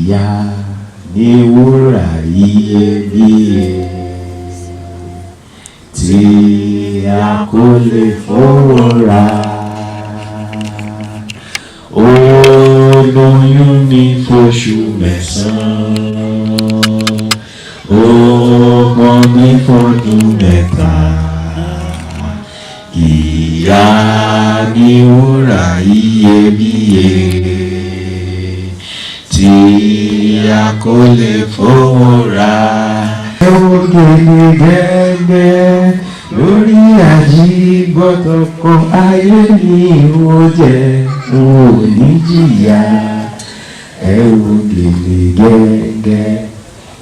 ìyá ní wúrà iyebíye tí a kò lè fowó rà. Ó lóyún ní fóṣù mẹ́sàn-án, ó pọ́n ní fọ́dún mẹ́ta. Ìyá ní wúrà iyebíye tí a kò lè fowó rà. Ògèlè gẹ́gẹ́ lórí àjígbọ́tọ̀ kan ayé ní ó jẹ́ òní jìyà. Ògèlè gẹ́gẹ́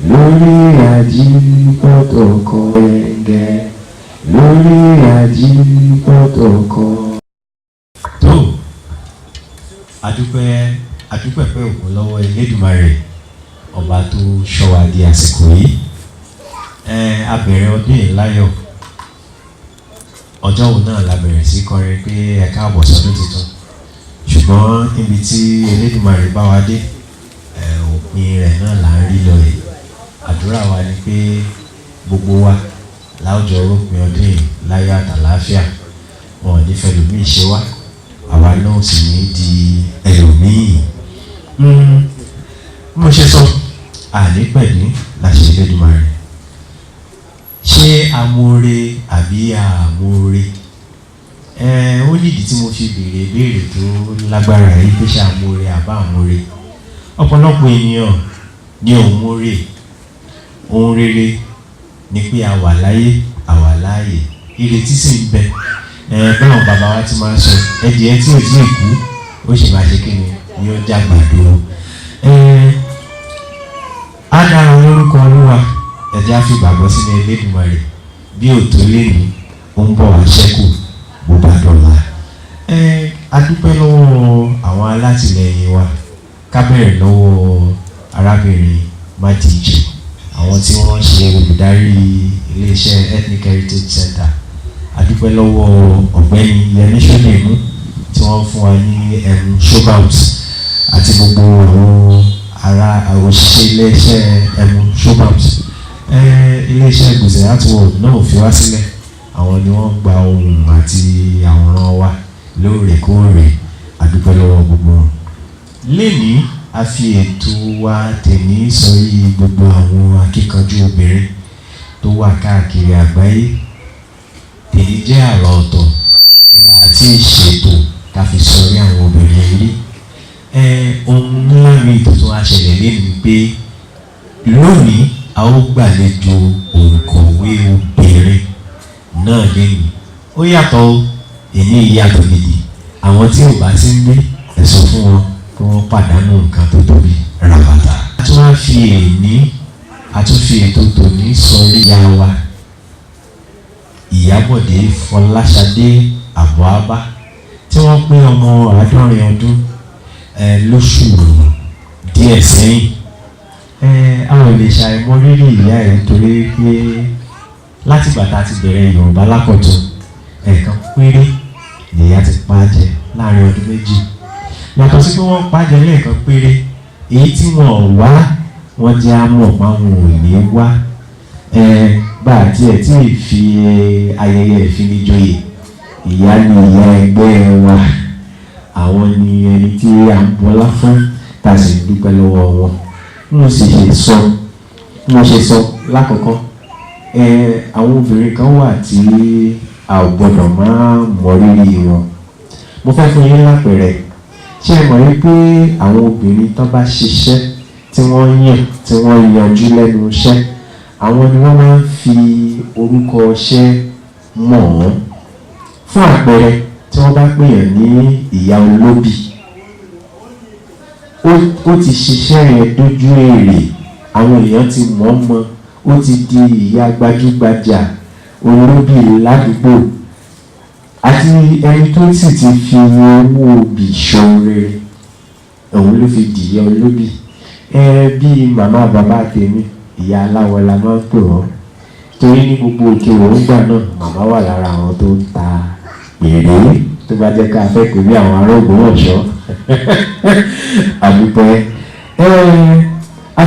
lórí àjígbọ́tọ̀ kan gẹ́gẹ́ lórí àjígbọ́tọ̀ kan. Tó adúpẹ́ pé òkun lọ́wọ́ Elédùmarè ọba tó ṣọ́ wa di àsìkò yìí. A bẹ̀rẹ̀ ọdún yìí láyọ̀. Ọjọ́ wo náà la bẹ̀rẹ̀ sí kọrin pé ẹ káàbọ̀ sọ́dún tuntun, ṣùgbọ́n níbi tí Elédùmarè bá wa dé òpin rẹ̀ náà là ń rí lọ yìí. Àdúrà wa ni pé gbogbo wa láwùjọ òpin ọdún yìí láyọ̀ àtàláfíà. Wọn ò ní fẹ́ lòmíì ṣe wá, àwa náà sì ní di ẹlòmíì. Mo ṣe sọ àní pẹ̀lú láṣẹ Elédùmarè. Ṣé amóore àbí àmóore? Ó nídìí tí mo fi béèrè ìbéèrè tó lágbára yìí pé ṣé amóore àbá àmóore. Ọ̀pọ̀lọpọ̀ ènìyàn ní òun móore. Ohun rere ni pé a wà láyé, a wà láàyè, ìrètí sì ń bẹ. Báwọn bàbá wa ti máa ń sọ, ẹdìẹ tí ò tí ì kú ó sì máa ṣe kíni ni ó dàgbàdo. Á dára lórúkọ Olúwa, ẹ̀jẹ̀ á fi gbàgbọ́ sínú Elédùmarè. Bí òtó lẹ́nu ó ń bọ̀ wá ṣẹ́kù bó bá dọ̀la. A dúpẹ́ lọ́wọ́ àwọn alátìlẹyìn wa. Ká bẹ̀rẹ̀ lọ́wọ́ arábìnrin Májíjì, àwọn tí wọ́n ṣe olùdarí iléeṣẹ́ Ethnic Heritage Center. A dúpẹ́ lọ́wọ́ ọ̀gbẹ́ni Yẹmí Ṣódèmú tí wọ́n fún wa ní ẹ̀mú Shobout àti gbogbo àwọn òṣìṣẹ́ iléeṣẹ́ ẹ̀mú Shobout. Iléeṣẹ́ Gbèsè Artworld náà ò fi wá sílẹ̀. Àwọn ni wọ́n gba ohùn àti àwòrán wa lóòrèkóòrè. A dúpẹ́ lọ́wọ́ gbogbo wọn. Lénìí a fi ètò wa tèmi sọrí gbogbo àwọn akíkanjú obìnrin tó wà káàkiri àgbáyé. Èyí jẹ́ àrà ọ̀tọ̀ àti ìṣètò ká fi sọrí àwọn obìnrin rí. Ohun ńlá mi tó wá ṣẹlẹ̀ lẹ́nu pé lónìí a ó gbàlejò òǹkọ̀wé obìnrin náà lẹ́nu. Ó yàtọ̀ èyí ìyàtọ̀ gidi. Àwọn tí ò bá sí ń gbé ẹ̀sùn fún wọn kí wọ́n pàdánù nǹkan tó tóbi ràbàtà. A tún wá fi ètò tòní sọrí ya wa Ìyábọ̀dé Fọláṣadé Àbọ̀ábá tí wọ́n pé ọmọ 70 ọdún lóṣù díẹ̀ sẹ́yìn. A ò lè ṣàìmọ̀ rírì ìyá ẹ̀ torí pé láti bàtà ti bẹ̀rẹ̀ Yorùbá Lákọ̀tun ẹ̀ẹ̀kan péré nìyá ti pàjẹ láàrin ọdún méjì. Yàtọ̀ sí pé wọ́n pàjẹ lẹ́ẹ̀kan péré, èyí tí wọ́n wá wọ́n jẹ́ àmọ̀ páwọn ò ní wá. Bá àti ẹ̀ tí ì fi ayẹyẹ ìfinijoyè, ìyá ni ìyá ẹgbẹ́ wa. Àwọn ni ẹni tí à ń bọlá fún, tá a sì ń dúpẹ́ lọ́wọ́ wọn. Mo ṣe sọ lákọ̀ọ́kọ́, àwọn obìnrin kan wà tí a ò gbọ́dọ̀ máa mọ rírì wọn. Mo fẹ́ fún yín lápẹẹrẹ. Ṣé ẹ mọ̀ wípé àwọn obìnrin tó bá ṣiṣẹ́ tí wọ́n yàn tí wọ́n yanjú lẹ́nu iṣẹ́, àwọn ni wọ́n máa ń fi orúkọ iṣẹ́ mọ̀ wọ́n. Fún àpẹẹrẹ, tí wọ́n bá pèèyàn ní ìyá olóbì, ó ti ṣiṣẹ́ yẹn dójú èrè, àwọn èèyàn ti mọ̀ ọ́ mọ́, ó ti di ìyá gbajúgbajà olóbì ládùúgbò. Àti ẹni tó sì ti fi owó obì ṣọ̀rẹ́ òun ló fi dìyẹ olóbì. Bí màmá bàbá tèmi, ìyá aláwọ̀ la máa ń pè wọ́n, torí ní gbogbo òkè òǹgbà náà màmá wà lára àwọn tó ń ta pèrè, tó bá jẹ́ ká fẹ́ pè bí àwọn ará Ògbómọ̀ṣọ́. Àdúpẹ́.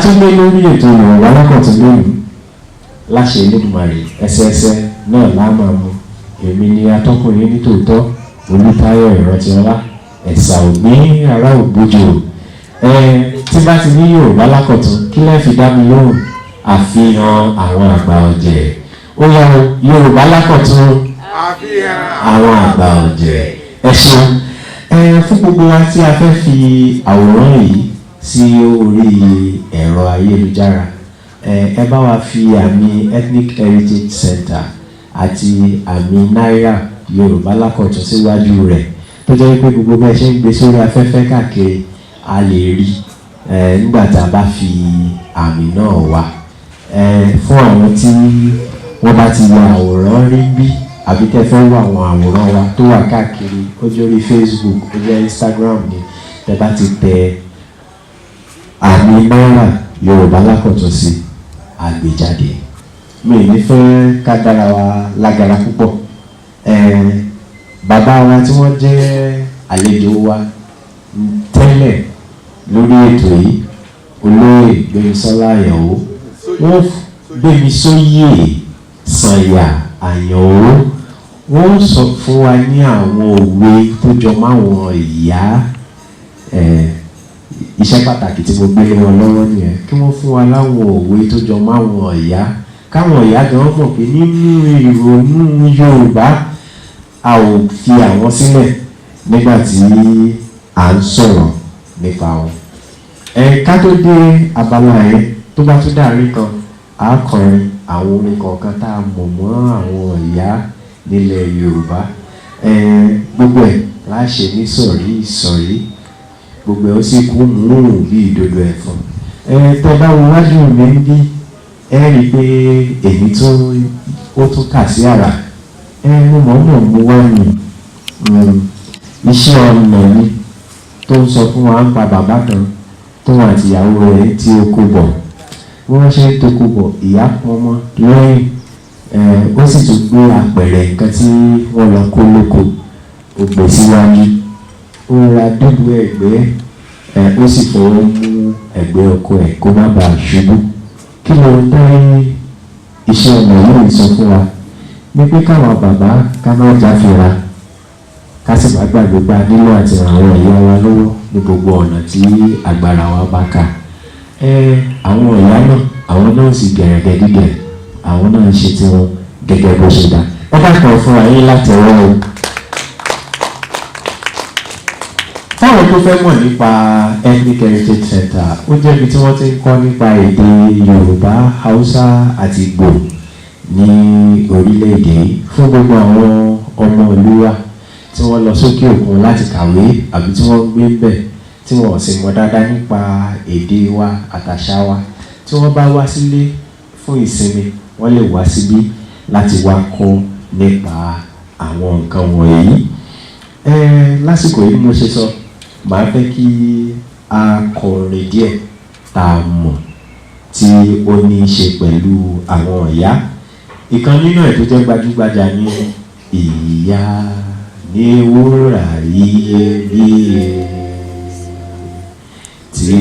tún gbé lórí ètò Yorùbá Lákọ̀tun lónìí láṣẹ Elédùmarè ẹsẹẹsẹ náà láàmà mu èmi ni atọ́kùnrin nítòótọ́ Olútáyọ̀ Ìrántìọlá ẹ̀sà ògbín ará Ògbójò. Tí bá ti ní Yorùbá Lákọ̀tun kí lẹ́ fi dá mi lóhùn àfihàn àwọn àgbà ọ̀jẹ̀. Ó yá Yorùbá Lákọ̀tun àfihàn àwọn àgbà ọ̀jẹ̀. Ẹ ṣeun. Fún gbogbo wa tí a fẹ́ fi àwòrán yìí sí orí ẹ̀rọ ayélujára, ẹ bá wa fi àmì Ethnic Heritage Center àti àmì náírà Yorùbá Lákọ̀tun síwájú rẹ̀, tó jẹ́ pé gbogbo bẹ́ẹ̀ ṣe ń gbé sórí afẹ́fẹ́ káàkiri a lè rí nígbà tá a bá fi àmì náà wá. Fún àwọn tí wọ́n bá ti ya àwòrán rí bí àbí tẹ́ fẹ́ wo àwọn àwòrán wa tó wà káàkiri, ó jẹ́ orí Facebook, ó jẹ́ Instagram ni, tẹ́ bá ti tẹ àmì náírà Yorùbá Lákọ̀tun sí àgbéjáde. Mi ò ní fẹ́ ká dára wa lágara púpọ̀. Bàbá wa tí wọ́n jẹ́ àlejò wa tẹ́lẹ̀ lórí ètò yìí, Olóyè Gbémisọ́lá Àyànó, wọ́n Gbémisóyè Sànyà Àyànó, wọ́n sọ fún wa ní àwọn òwe tó jọ máwọn ìyá. Iṣẹ́ pàtàkì tí mo gbé lé wọn lọ́wọ́ nìyẹn, kí wọ́n fún wa láwọn òwe tó jọ máwọn ìyá, káwọn ìyá gan mọ̀ pé nínú ìrònú Yorùbá a ò fi àwọn sílẹ̀ nígbà tí à ń sọ̀rọ̀ nípa wọn. Ká tó dé abala yẹn, tó bá tún dàrí kan a kọrin àwọn orin kọ̀ọ̀kan tá a mọ̀ mọ́ àwọn ìyá nílẹ̀ Yorùbá. Gbogbo ẹ̀ láṣẹ ní sọ̀rí ìsọ̀rí, gbogbo ẹ̀ ó sì kú mùúrùn bí ìdodo ẹ̀fọn. Tẹ́ bá wo wájú mi ń bí, ẹ rí i pé èyí ó tún kà sí àrà. Mo mọ̀ mú wá ní iṣẹ́ ọnà mi tó ń sọ fún wa ń pa bàbá kan tó wà àti ìyàwó rẹ̀ tí ó kó bọ̀. Wọ́n ṣe ń tó kó bọ̀, ìyá pọnmọ́ lẹ́yìn, ó sì tún gbé àpẹẹrẹ nǹkan tí wọ́n lọ kó lóko, ó gbé síwájú, ó ra dúdú ẹ̀gbẹ́, ó sì fọwọ́ mú ẹ̀gbẹ́ ọkọ ẹ̀ kó má bàa ṣubú. Kí ló ń dá iṣẹ́ ọnà yìí sọ fún wa? Ní pé káwọn bàbá ká má jáfira, ká sì má gbàgbé bá nílò àti àwọn ìyá wa lọ́wọ́ ní gbogbo ọ̀nà tí agbára wa bá kà. Àwọn ìyá náà, àwọn náà sì gẹ̀rẹ́gẹ̀dígẹ̀, àwọn náà ń ṣe tiwọn gẹ́gẹ́ bó ṣe dá. Ẹ dákọ̀ fún wa yín láti ọwọ́ o. Fáwọn tó fẹ́ mọ̀ nípa Ethnic Heritage Center, ó jẹ́ ibi tí wọ́n ti ń kọ́ nípa èdè Yorùbá, Haúsá àti Ìgbò ní orílẹ̀-èdè yìí, fún gbogbo àwọn ọmọ ìlú wa tí wọ́n lọ sókè òkun láti kàwé àbí tí wọ́n gbé bẹ̀ tí wọ́n sì mọ̀ dáadáa nípa èdè wa àtàṣà wa. Tí wọ́n bá wá sílé fún ìsinmi, wọ́n lè wá síbí láti wá kọ́ nípa àwọn nǹkan wọ̀nyí. Lásìkò yìí mo ṣe sọ, màá fẹ́ kí a kọrin díẹ̀ tá a mọ̀ tí ó ní í ṣe pẹ̀lú àwọn ìyá. Ìkan nínú ẹ̀ tó jẹ́ gbajúgbajà ní ìyá ní wúrà iyebíye tí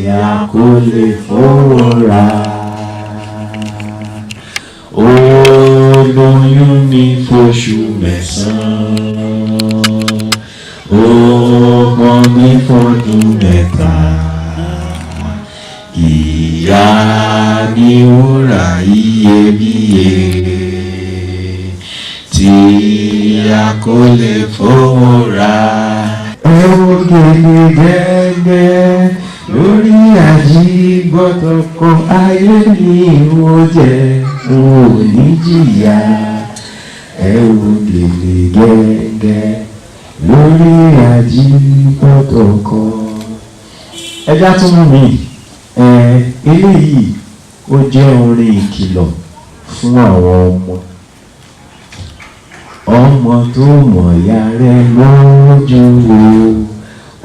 a kò lè fowó rà, ó lóyún ní fóṣù mẹ́sàn-án, ó pọ́n ní fọ́dún mẹ́ta. Ìyá ní wúrà iyebíye tí a kò lè fowó rà. Ògèlè gẹ́gẹ́ lórí àjígbọ́tọ̀kọ ayé ni ó jẹ́, n ò ní jìyà. Ògèlè gẹ́gẹ́ lórí àjígbọ́tọ̀kọ. Ẹja tún mú mi. Eléyìí ó jẹ́ orin ìkìlọ̀ fún àwọn ọmọ tó mọ̀ ya rẹ̀ lójú wo,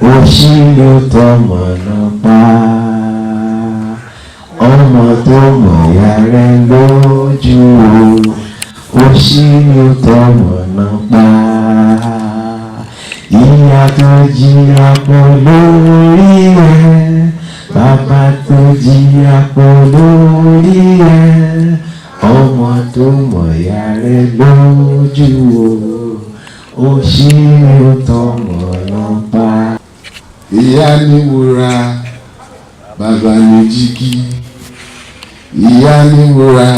ó ṣí ló tọmọ náà pa. Ọmọ tó mọ̀ ya rẹ̀ lójú wo, ó ṣí ló tọmọ náà pa. Ìyá tó jìyà pọ̀ lórí rẹ̀, bàbá tó jìyà pọ̀ lórí ẹ̀, ọmọ tó mọ̀ ìyá rẹ̀ lójú o, ó ṣe ó tọmọ lọ́pá. Ìyá ní wúrà, bàbá ní jígí. Ìyá ní wúrà,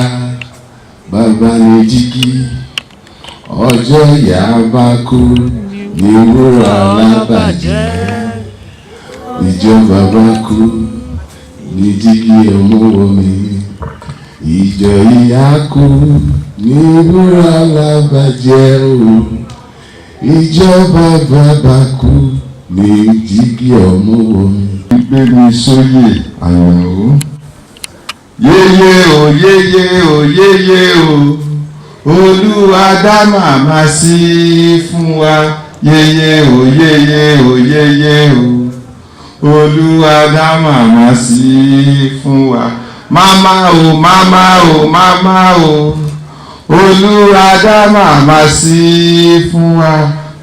bàbá ní jígí. Ọjọ́ ìyá bá kú ní wúrà lábàjẹ́. Ìjọ bàbá kú ní jígí ọmọ omi. Ìjọ ìyá kú ní wúrà lábàjẹ́ o. Ìjọ bàbá kú ní jígí ọmọ omi. Gbé mi sóyè Àyànó. Yéyé o, yéyé o, yéyé o, Olúwa dá màmá sí fún wa. Yéyé o, yéyé o, yéyé o, Olúwa dá màmá sí fún wa. Màmá o, màmá o, màmá o, Olúwa dá màmá sí fún wa.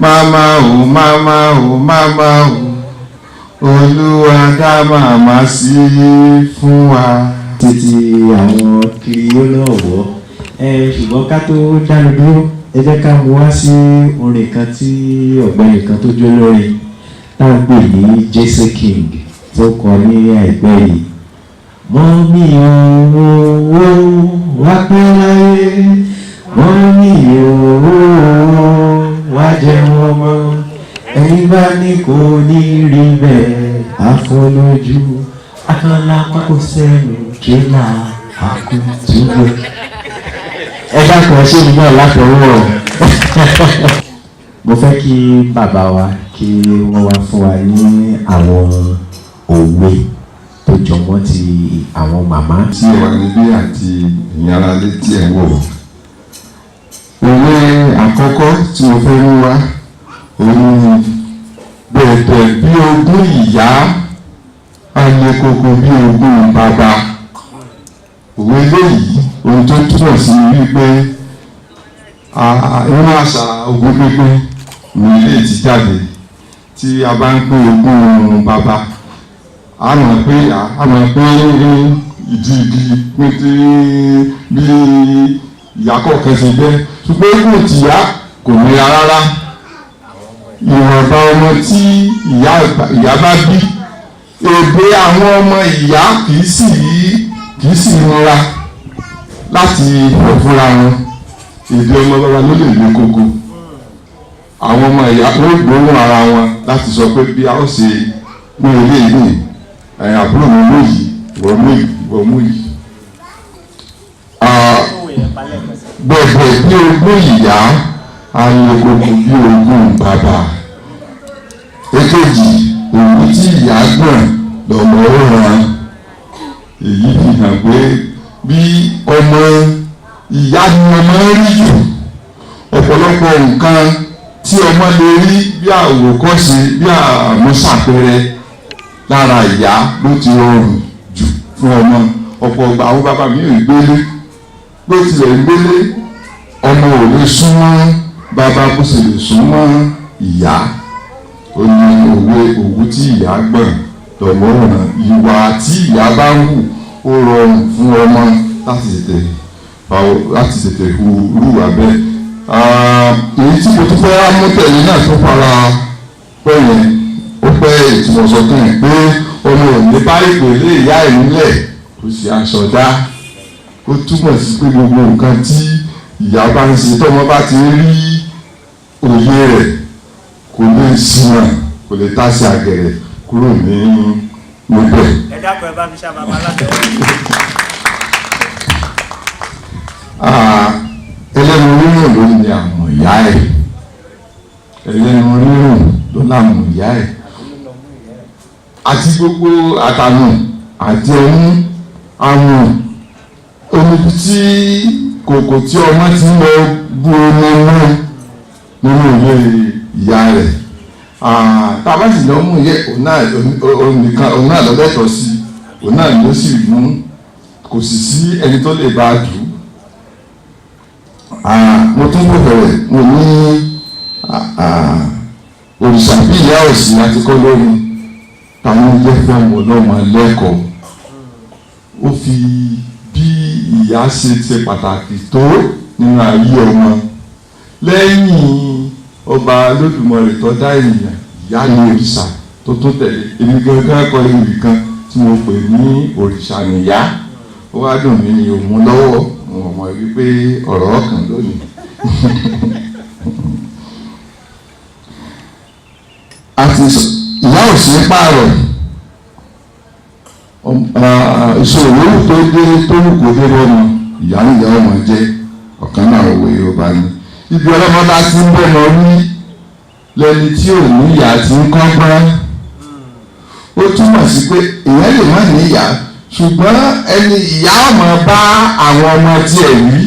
Màmá o, màmá o, màmá o, Olúwa dá màmá sí fún wa. Títí àwọn kiri ó náà wọ́ ṣùgbọ́n ká tó dánu dúró ẹ jẹ́ ká mú wá sí orin kan tí ọ̀gbẹ́ni kan tó jó lórin táwọn pè ní Jesse King tó kọ ní àìpẹ́ yìí. Mọ́mí owó wá pẹ́ láyé, mọ́mí owó wá jẹun ọmọ, ẹni bá ní kò ní rí bẹ́ẹ̀ àfọlójú, akọ́lá pákó sẹ́nu tírélà àkútúbọ̀. Ẹ dákun ṣé mi náà látọwọ́. Mo fẹ́ kí bàbá wa kí wọ́n wá fún wa ní àwọn òwe tó jọmọ́ ti àwọn màmá. Tí ẹ wà níbí àti ìyára létí ẹ̀ wò. Òwe àkọ́kọ́ tí mo fẹ́ mú wá, òun bẹ̀bẹ̀ bí ogún ìyá, alẹ́ koko bí ogún bàbá. Òwe léyìí ohun tó túbọ̀ sí wípé inú àṣà ogún pínpín ní ilé ti jáde. Tí a bá ń pín ogún bàbá, a mọ̀ pé ìdí pín tí bí ìyá kọ̀ọ̀kan ṣe jẹ́, ṣùgbọ́n ogún tìyá kò nira rárá. Ìwọ̀nba ọmọ tí ìyá bá bí, èdè àwọn ọmọ ìyá kìí sì nira láti fúnra wọn. Èdè ọmọ bàbá ló lè lé koko. Àwọn ọmọ ìyá ló gbóhùn ara wọn láti sọ pé bí a ó ṣe mú ilé ìlú àbúrò mi mú yìí, ìwọ mú yìí. Bẹ̀bẹ̀ bí ogún ìyá, alẹ́ koko bí ogún bàbá. Èkejì, òwú tí ìyá gbọ̀n lọ́mọ ó ràn. Èyí fi hàn pé bí ọmọ ìyá ni ọmọ rí jù. Ọ̀pọ̀lọpọ̀ nǹkan tí ọmọ lè rí bí àwòkọ́ṣe, bí àmúṣàpẹrẹ lára ìyá ló ti rọrùn jù fún ọmọ. Ọ̀pọ̀ ọgbà àwọn bàbá mi ò gbélé, bó tilẹ̀ ń gbélé, ọmọ ò lè súnmọ́ bàbá bó sì lè súnmọ́ ìyá. Ó ní òwú tí ìyá gbọ̀n lọ́mọ ràn. Ìwà tí ìyá bá ń hù ó rọrùn fún ọmọ láti tètè hu rúwà bẹ́ẹ̀. Èyí tí mo tún fẹ́ mú tẹ̀lé náà tó fara pẹ́ yẹn, ó pẹ́ ìtumọ̀ sọ́kàn ẹ̀ pé ọmọ òní bá ìpèlè ìyá ẹ̀ nílẹ̀ kò sí aṣọ dá. Ó túmọ̀ sí pé gbogbo nǹkan tí ìyá bá ń ṣe tọ́mọ bá ti rí òye rẹ̀ kò lè sinmi, kò lè tásí àgẹ̀rẹ̀ kúrò ní gbogbo ẹ̀. Ẹ dákun ẹ bá mi ṣá bàbá látọ̀. Ẹlẹ́nu rírùn ló ní àmọ̀ ìyá ẹ̀. Ẹlẹ́nu rírùn ló lámọ̀ ìyá ẹ̀. Àti gbogbo àtànù àti ẹnu àrùn omi tí kòkò tí ọmọ ti lọ bu omi náà nínú ilé ìyá rẹ̀. Tàbá sì lọ mú yẹ òun náà lọ́lẹ́tọ̀ọ́ sí, òun náà ló sì mú, kò sì sí ẹni tó lè bá a dù. Mo tún kò bẹ̀rẹ̀, mo ní òrìṣà bí ìyá òsì láti kọ́ lórí. táwọn jẹ́ fọ́ọ̀mù ọlọ́mọ lẹ́kọ̀ọ́. Ó fi bí ìyá ṣe pàtàkì tó nínú ayé ọmọ. Lẹ́yìn ọba Olódùmarè tó dá ènìyàn, ìyá ni òrìṣà tó tún tẹ̀lé. Èmi gangan kọ ewì kan tí mo pè ní òrìṣà nìyá. Ó wá dùn mí ní òun lọ́wọ́, mo mọ̀ wípé ọ̀rọ̀ ọkàn lónìí. Ìyá ò sí pààrọ̀. Ìṣòro tó dé tó wù kó dé bọ́mọ, ìyá nìyá ọmọ jẹ́ ọ̀kan náà òwe Yorùbá ni. Ibi ọlọ́mọdá ti ń bọ́mọ rí lẹni tí ò ní ìyá ti ń kọ́gbọ́n. Ó túmọ̀ sí pé èèyàn lè má ní ìyá, ṣùgbọ́n ẹni ìyá ọmọ bá àwọn ọmọ tiẹ̀ wí,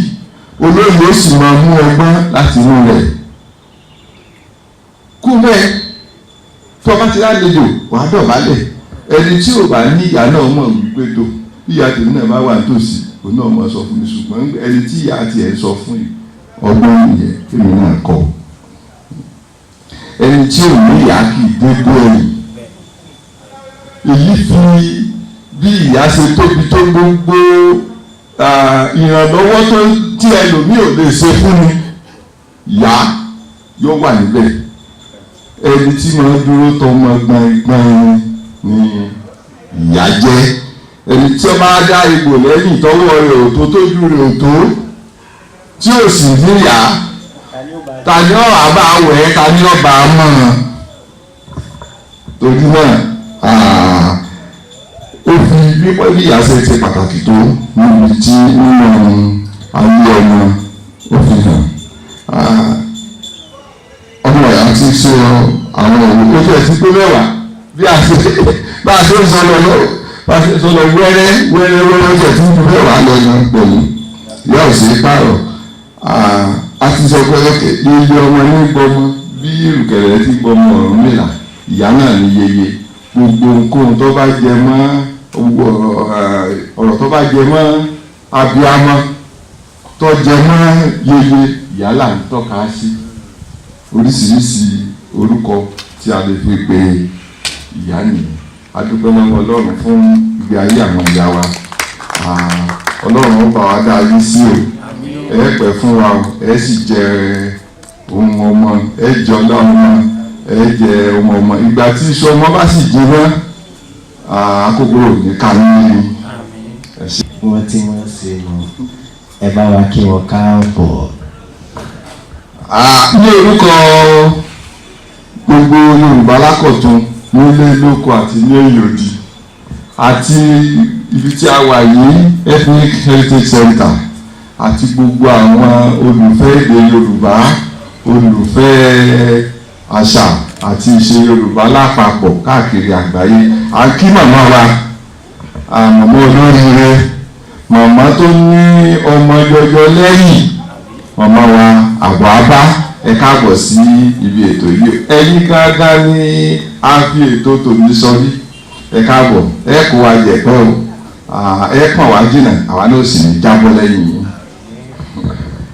olóyè ó sì máa mú ọgbọ́n láti inú rẹ̀. Kú bẹ́ẹ̀ tó bá ti lálejò wàá dọ̀bálẹ̀. Ẹni tí ò bá ní ìyá náà mọ̀ wípé tó ìyá tèmi náà bá wà nítòsí òun náà mọ̀ sọ fún mi, ṣùgbọ́n ẹni tí ìyá tiẹ̀ sọ fún yìí ọgbọ́n nìyẹn èmi náà kọ́. Ẹni tí ò ní ìyá kì í dégbò ẹ̀yìn. Èyí fi bí ìyá ṣe tóbi tó gbogbo ìrànlọ́wọ́ tó tí ẹlòmíì ò lè ṣe fún mi, ìyá yóò wà níbẹ̀. Ẹni tí máa dúró tọmọ gbọ̀ngbọ̀n ni ìyá jẹ́. Ẹni tí ó máa dá ipò lẹ́yìn tọwọ́ rẹ̀ ò tó tójú rẹ̀ ò tó tí ò sì níyà, ta ni ọ̀rọ̀ àbá wẹ̀, ta ni ọba mọ̀. Torí náà ó fi pípọ́ bí ìyá ṣe pàtàkì tó níbi tí nínú ayé ọmọ ó fi hàn. Ọmọ ìyá ti ṣe àwọn òwe ó fẹ́ sí pé mẹ́wàá bí a ṣe bá a ṣe ń sọ lọ bá a ṣe ń sọ lọ wẹ́rẹ́ jẹ̀ tí mo fẹ́ wà lọ yan pẹ̀lú ìyá ò sí pààrọ̀. A ti sọ pé lókè ilé ọmọ ní gbọmọ bí ìrùkẹ̀rẹ̀ ti gbọmọ Ọ̀rúnmìlà, ìyá náà ní yeye. Gbogbo nǹkan tó bá jẹ mọ́ ọ̀rọ̀ tó bá jẹ mọ́ abiyamọ tó jẹ mọ́ yeye, ìyá là ń tọ́ka sí. Oríṣiríṣi orúkọ tí a lè fi pe ìyá nìyí. A dúpẹ́ lọ́wọ́ Ọlọ́run fún ìgbé ayé àwọn ìyá wa. Ọlọ́run ó bá wa dá ayé sí o. Ẹ pẹ́ fún wa o, ẹ sì jẹ ohun ọmọ, ẹ jẹ ọlá ọmọ, ẹ jẹ ọmọ. Ìgbà tí iṣu ọmọ bá sì jiná, àkókò ní ká nínú. Wọ́n tí wọ́n ṣe mọ̀ ẹ bá wa kí wọn káàbọ̀. Ní orúkọ gbogbo Yorùbá lákọ̀tún nílé lóko àti ní òyòdì àti ibi tí a wà yìí Ethnic Heritage Center àti gbogbo àwọn olùfẹ́ èdè Yorùbá, olùfẹ́ àṣà àti ìṣe Yorùbá lápapọ̀ káàkiri àgbáyé. A kí màmá wa, màmá olóríire, màmá tó ní ọmọ jọjọ lẹ́yìn, màmá wa àbọ̀ ẹ káàbọ̀ sí ibi ètò yìí. Ẹ̀yin gángan ni a fi ètò tòní sọrí. Ẹ káàbọ̀, ẹ kó wa jẹ̀pẹ́ o, ẹ pọ̀n wá jìnnà, àwa náà sì ní jábọ́ lẹ́yìn yìí.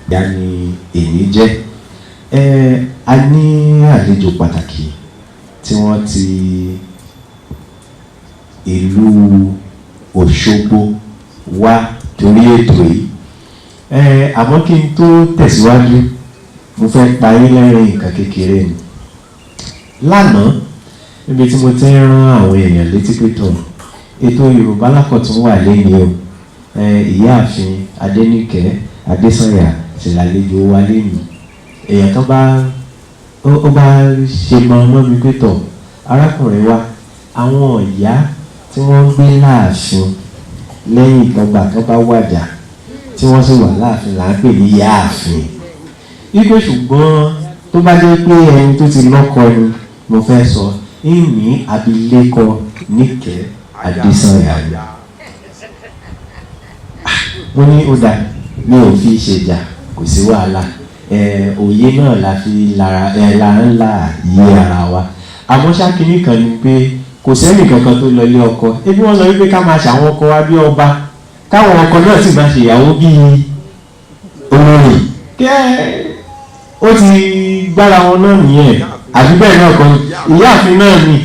Ìyá ni èyí jẹ́. A ní àlejò pàtàkì tí wọ́n ti ìlú Òṣogbo wá torí ètò yìí. Àmọ́ kí n tó tẹ̀síwájú, mo fẹ́ parí lẹ́rìn nǹkan kékeré ni. Lánàá níbi tí mo ti ń rán àwọn èèyàn létí pé tọ̀ ètò Yorùbá lákọ̀tún wà lẹ́yìn o, ìyáàfin Adéníkẹ́ Adésànyà ṣèlàlejò wa lẹ́yìn. Èèyàn kan bá ṣe mọ ọmọ mi pé tọ̀ arákùnrin wa, àwọn ìyá tí wọ́n ń gbé láàfin lẹ́yìn ìtọ́gbà kan bá wàjà tí wọ́n sì wà láàfin là ń pè ní ìyáàfin. Wípé ṣùgbọ́n tó bá jẹ́ pé ẹni tó ti lọ́kọ ni mo fẹ́ sọ, ìní abilékọ Níkẹ́ Adésànyà. Mo ní ó dà, mi ò fi ṣèjà, kò sí wàhálà. Òye náà la fi la ń là yí ara wa. Àmọ́ ṣákìní kan ni pé kò sẹ́nì kankan tó lọ ilé ọkọ. Ebi wọ́n sọ wípé ká máa ṣàwọn ọkọ wa bí ọba, káwọn ọkọ náà sì máa ṣèyàwó bíi olórí. Ó ti gbára wọn náà nìyẹn, àbí bẹ́ẹ̀ náà kan ìyáàfin náà ni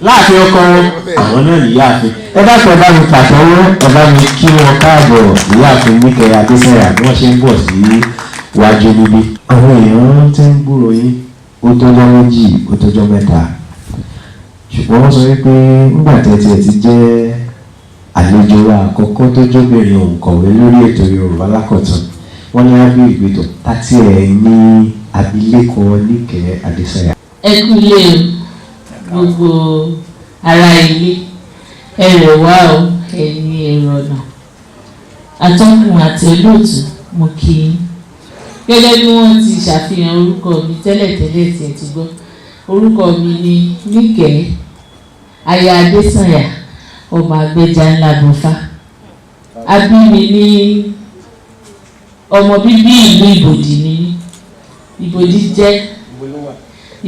láàfin ọkọ wọn àwọn náà níyàáfin. ẹ dákun ẹ bá mi pàtẹ́wọ́ ẹ bá mi kí wọn káàbọ̀ ìyáàfin Níkẹ́ Adésànyà bí wọ́n ṣe ń bọ̀ sí wájú níbí. àwọn èèyàn ti ń gbúròó yín ó tọ́jọ́ méjì ó tọ́jọ́ mẹ́ta ṣùgbọ́n wọ́n sọ wípé nígbà tẹ́tí ẹ ti jẹ́ àlejò wa àkọ́kọ́ tó jóbìnrin òǹkọ̀wé lórí ètò Yorùbá Lákọ̀tun wọ́n ní á bí ìgbìtọ̀ tàti ẹ̀ ní abilékọ Níkẹ́ Adésànyà. ẹ kú ilé o gbogbo ará ilé ẹ rẹ̀ wá o ẹ̀yin èrò ọ̀nà atọ́kùn àti olóòtú mo kí i gẹ́gẹ́ bí wọ́n ti ṣàfihàn orúkọ mi tẹ́lẹ̀tẹ́lẹ̀ tí ẹ ti gbọ́ orúkọ mi ni Níkẹ́ aya Adésànyà ọmọ Agbẹ́jà ńlá Bọ́fá a bí mi ní ọmọ bíbí ìlú Ìbòdì ni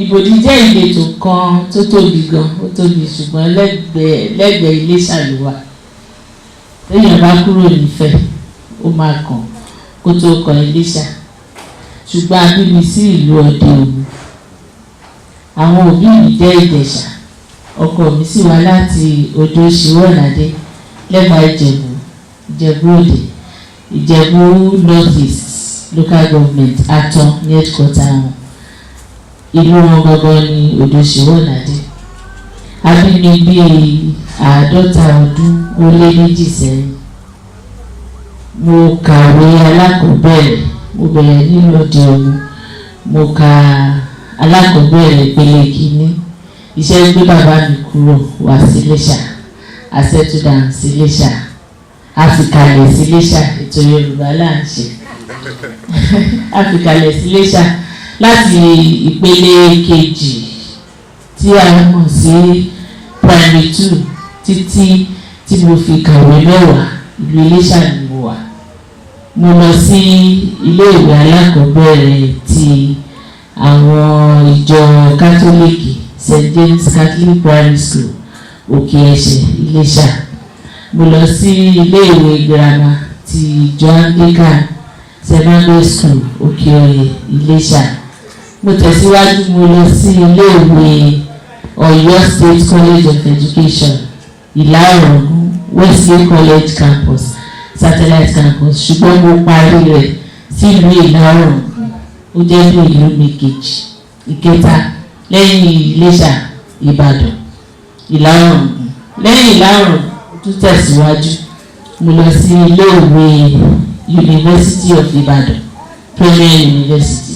Ìbòdì jẹ́ ìletò kan tó tóbi gan ó tóbi ṣùgbọ́n lẹ́gbẹ̀ẹ́ Iléṣà ló wà lẹ́yìn bá kúrò nífẹ̀ẹ́ ó máa kàn kó tó kan Iléṣà ṣùgbọ́n a bí mi sí ìlú Ọdẹ Òmu àwọn òbí mi jẹ́ Ìjẹ̀ṣà ọkọ mi sì wá láti odò Ṣìwọ́nàdé lẹ́gbàá Ìjẹ̀bú Òde Ìjẹ̀bú North East local government Atọ́ ní headquarter wọn ìlú wọn gangan ní odò Ṣìwọ́nàdé a bí mi bíi 50 ọdún ó lé méjì sẹ́yìn mo kàwé alákọ̀ọ́bẹ̀rẹ̀ mo bẹ̀rẹ̀ nínú Ọdẹ Òmu mo ka alákọ̀ọ́bẹ̀rẹ̀ ìpele kìíní iṣẹ́ gbé bàbá mi kúrò wá sí Iléṣà àṣẹtúdà sí Iléṣà àfikalẹ̀ sí Iléṣà ètò Yorùbá là ń ṣe àfikalẹ̀ sí Iléṣà láti ìpele kejì tí a mọ̀ sí primary 2 títí tí mo fi kàwé mẹ́wàá ìlú Iléṣà ni mo wà. mo lọ sí iléèwé alákọ̀ọ́bẹ̀rẹ̀ ti àwọn ìjọ kátólíìkì St. James Catholic Primary School Òkè Ẹ̀ṣẹ̀ Iléṣà. mo lọ sí iléèwé girama ti ìjọ Anglican Secondary School Òkè Ọ̀yẹ́ Iléṣà. mo tẹ̀síwájú mo lọ sí iléèwé Ọ̀yọ́ State College of Education Ìlá-Ọ̀ràngún Wesley College Campus Satellite Campus ṣùgbọ́n mo parí rẹ̀ sílùú Ìlá-Ọ̀ràngún ó jẹ́ bí ìlú mi kejì ìkẹta lẹ́yìn Iléṣà Ìbàdàn Ìlá-Ọ̀ràngún lẹ́yìn Ìlá-Ọ̀ràngún tún tẹ̀síwájú mo lọ sí iléèwé University of Ibadan Premier University.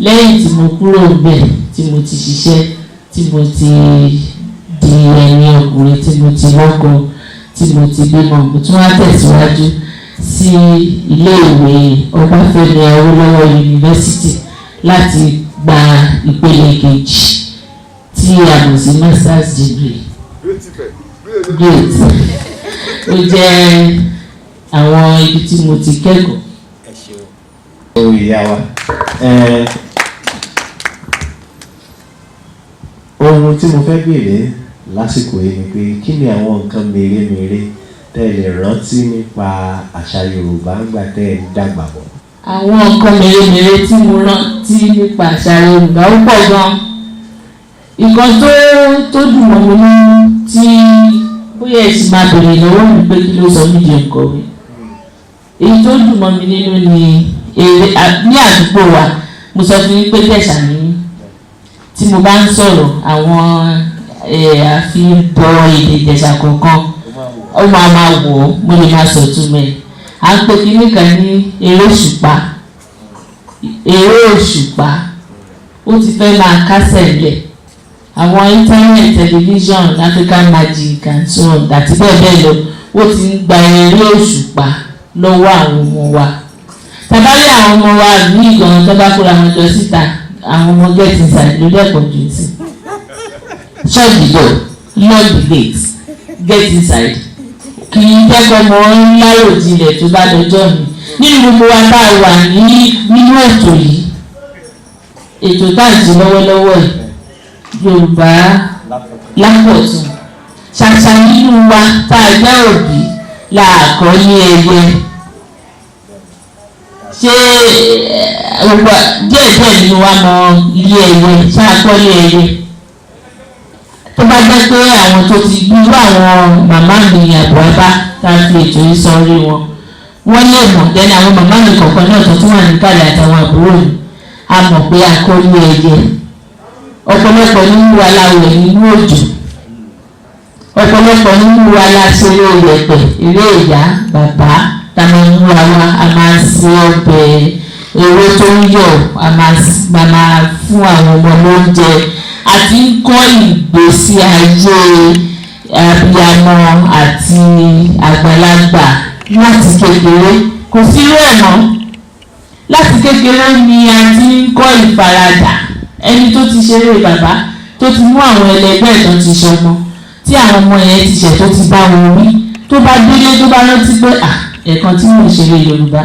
lẹ́yìn tí mo kúrò ńbẹ̀ tí mo ti ṣiṣẹ́ tí mo ti di ẹni ọkùnrin tí mo ti lọ́kọ tí mo ti bímọ mo tún wá tẹ̀síwájú sí iléèwé Ọbáfẹ́mi Awólọ́wọ̀ University láti gba ìpele kejì tí a mọ̀ sí masters degree. Great. ó jẹ́ àwọn ibi tí mo ti kẹ́kọ̀ọ́. ó ìyá wa ohun tí mo fẹ́ béèrè lásìkò yìí ni pé kí ni àwọn nǹkan mèremère tẹ́ ẹ lè rántí nípa àṣà Yorùbá ńgbà tẹ́ ẹ ń dàgbà bọ̀. àwọn nǹkan mèremère tí mo rántí nípa àṣà Yorùbá ó pọ̀ gan-an. nǹkan tó dùn mọ́ mi nínú tí bóyá ẹ sì máa bèrè lọ́wọ́ mi pé kí ló sọ mí di òǹkọ̀wé. èyí tó dùn mọ́ mi nínú ni ní àdúgbò wa mo sọ fún yín pé Ìjẹ̀ṣà ni tí mo bá ń sọ̀rọ̀ àwọn àfihàn èdè Ìjẹ̀ṣà kọ̀ọ̀kan ó máa wọ̀ ọ́ mo lè máa sọ̀túnmọ̀ ẹ̀. à ń pè kíní kan ní eré òṣùpá ó ti fẹ́ máa kásẹ̀ lẹ̀ àwọn internet television African Magic and so on àti bẹ́ẹ̀ bẹ́ẹ̀ lọ ó ti ń gba eré òṣùpá lọ́wọ́ àwọn ọmọ wa. tàbárí àwọn ọmọ wa ní ìgbọ̀n tó bá kóra wọn jọ síta àwọn ọmọ get inside ló dẹ́kun jù sí. shut the door lock the gate get inside kì í jẹ́kọ̀ọ́ mọ́ ńláyò jinlẹ̀ tó bá dọjọ́ mi nínú gbogbo wa tá a wà nínú ètò yìí ètò tá à ń ṣe lọ́wọ́lọ́wọ́ yìí Yorùbá Lákọ̀tun ṣàṣà nínú wa tá a jẹ́ òbí làákọ́ ní ẹyẹ ṣé díẹ̀ nínú wa mọ ilé ẹyẹ ṣáàkọ́ ilé ẹyẹ tó bá jẹ́ pé àwọn tó ti gbúrú àwọn màmá mi àbúrábá tá a fi ètò yìí sọ orí wọn wọ́n lè mọ̀ dẹ́ni àwọn màmá mi kọ̀ọ̀kan náà tó tún wà níkàlẹ̀ àtàwọn àbúrò mi a mọ̀ pé akọ́lé ẹyẹ ọ̀pọ̀lọpọ̀ nínú wa la wẹ̀ nínú òjò ọ̀pọ̀lọpọ̀ nínú wa la ṣeré ìyẹ̀pẹ̀ eré ìyá bàbá táwọn ń wá wa a máa ń ṣe ọbẹ̀ ewé tó ń yọ̀ a máa fún àwọn ọmọ lóúnjẹ àti ń kọ́ ìgbésí ayé abiyamọ àti àgbàlagbà láti kékeré kò sí rẹ̀ mọ́ láti kékeré ni a ti ń kọ́ ìfaradà ẹni tó ti ṣeré bàbá tó ti mú àwọn ẹlẹgbẹ́ tó ti ṣọmọ tí àwọn ọmọ yẹn ti ṣẹ̀ tó ti bá wọn wí tó bá délé tó bá rántí pé ẹ̀kan tí mo ṣeré Yorùbá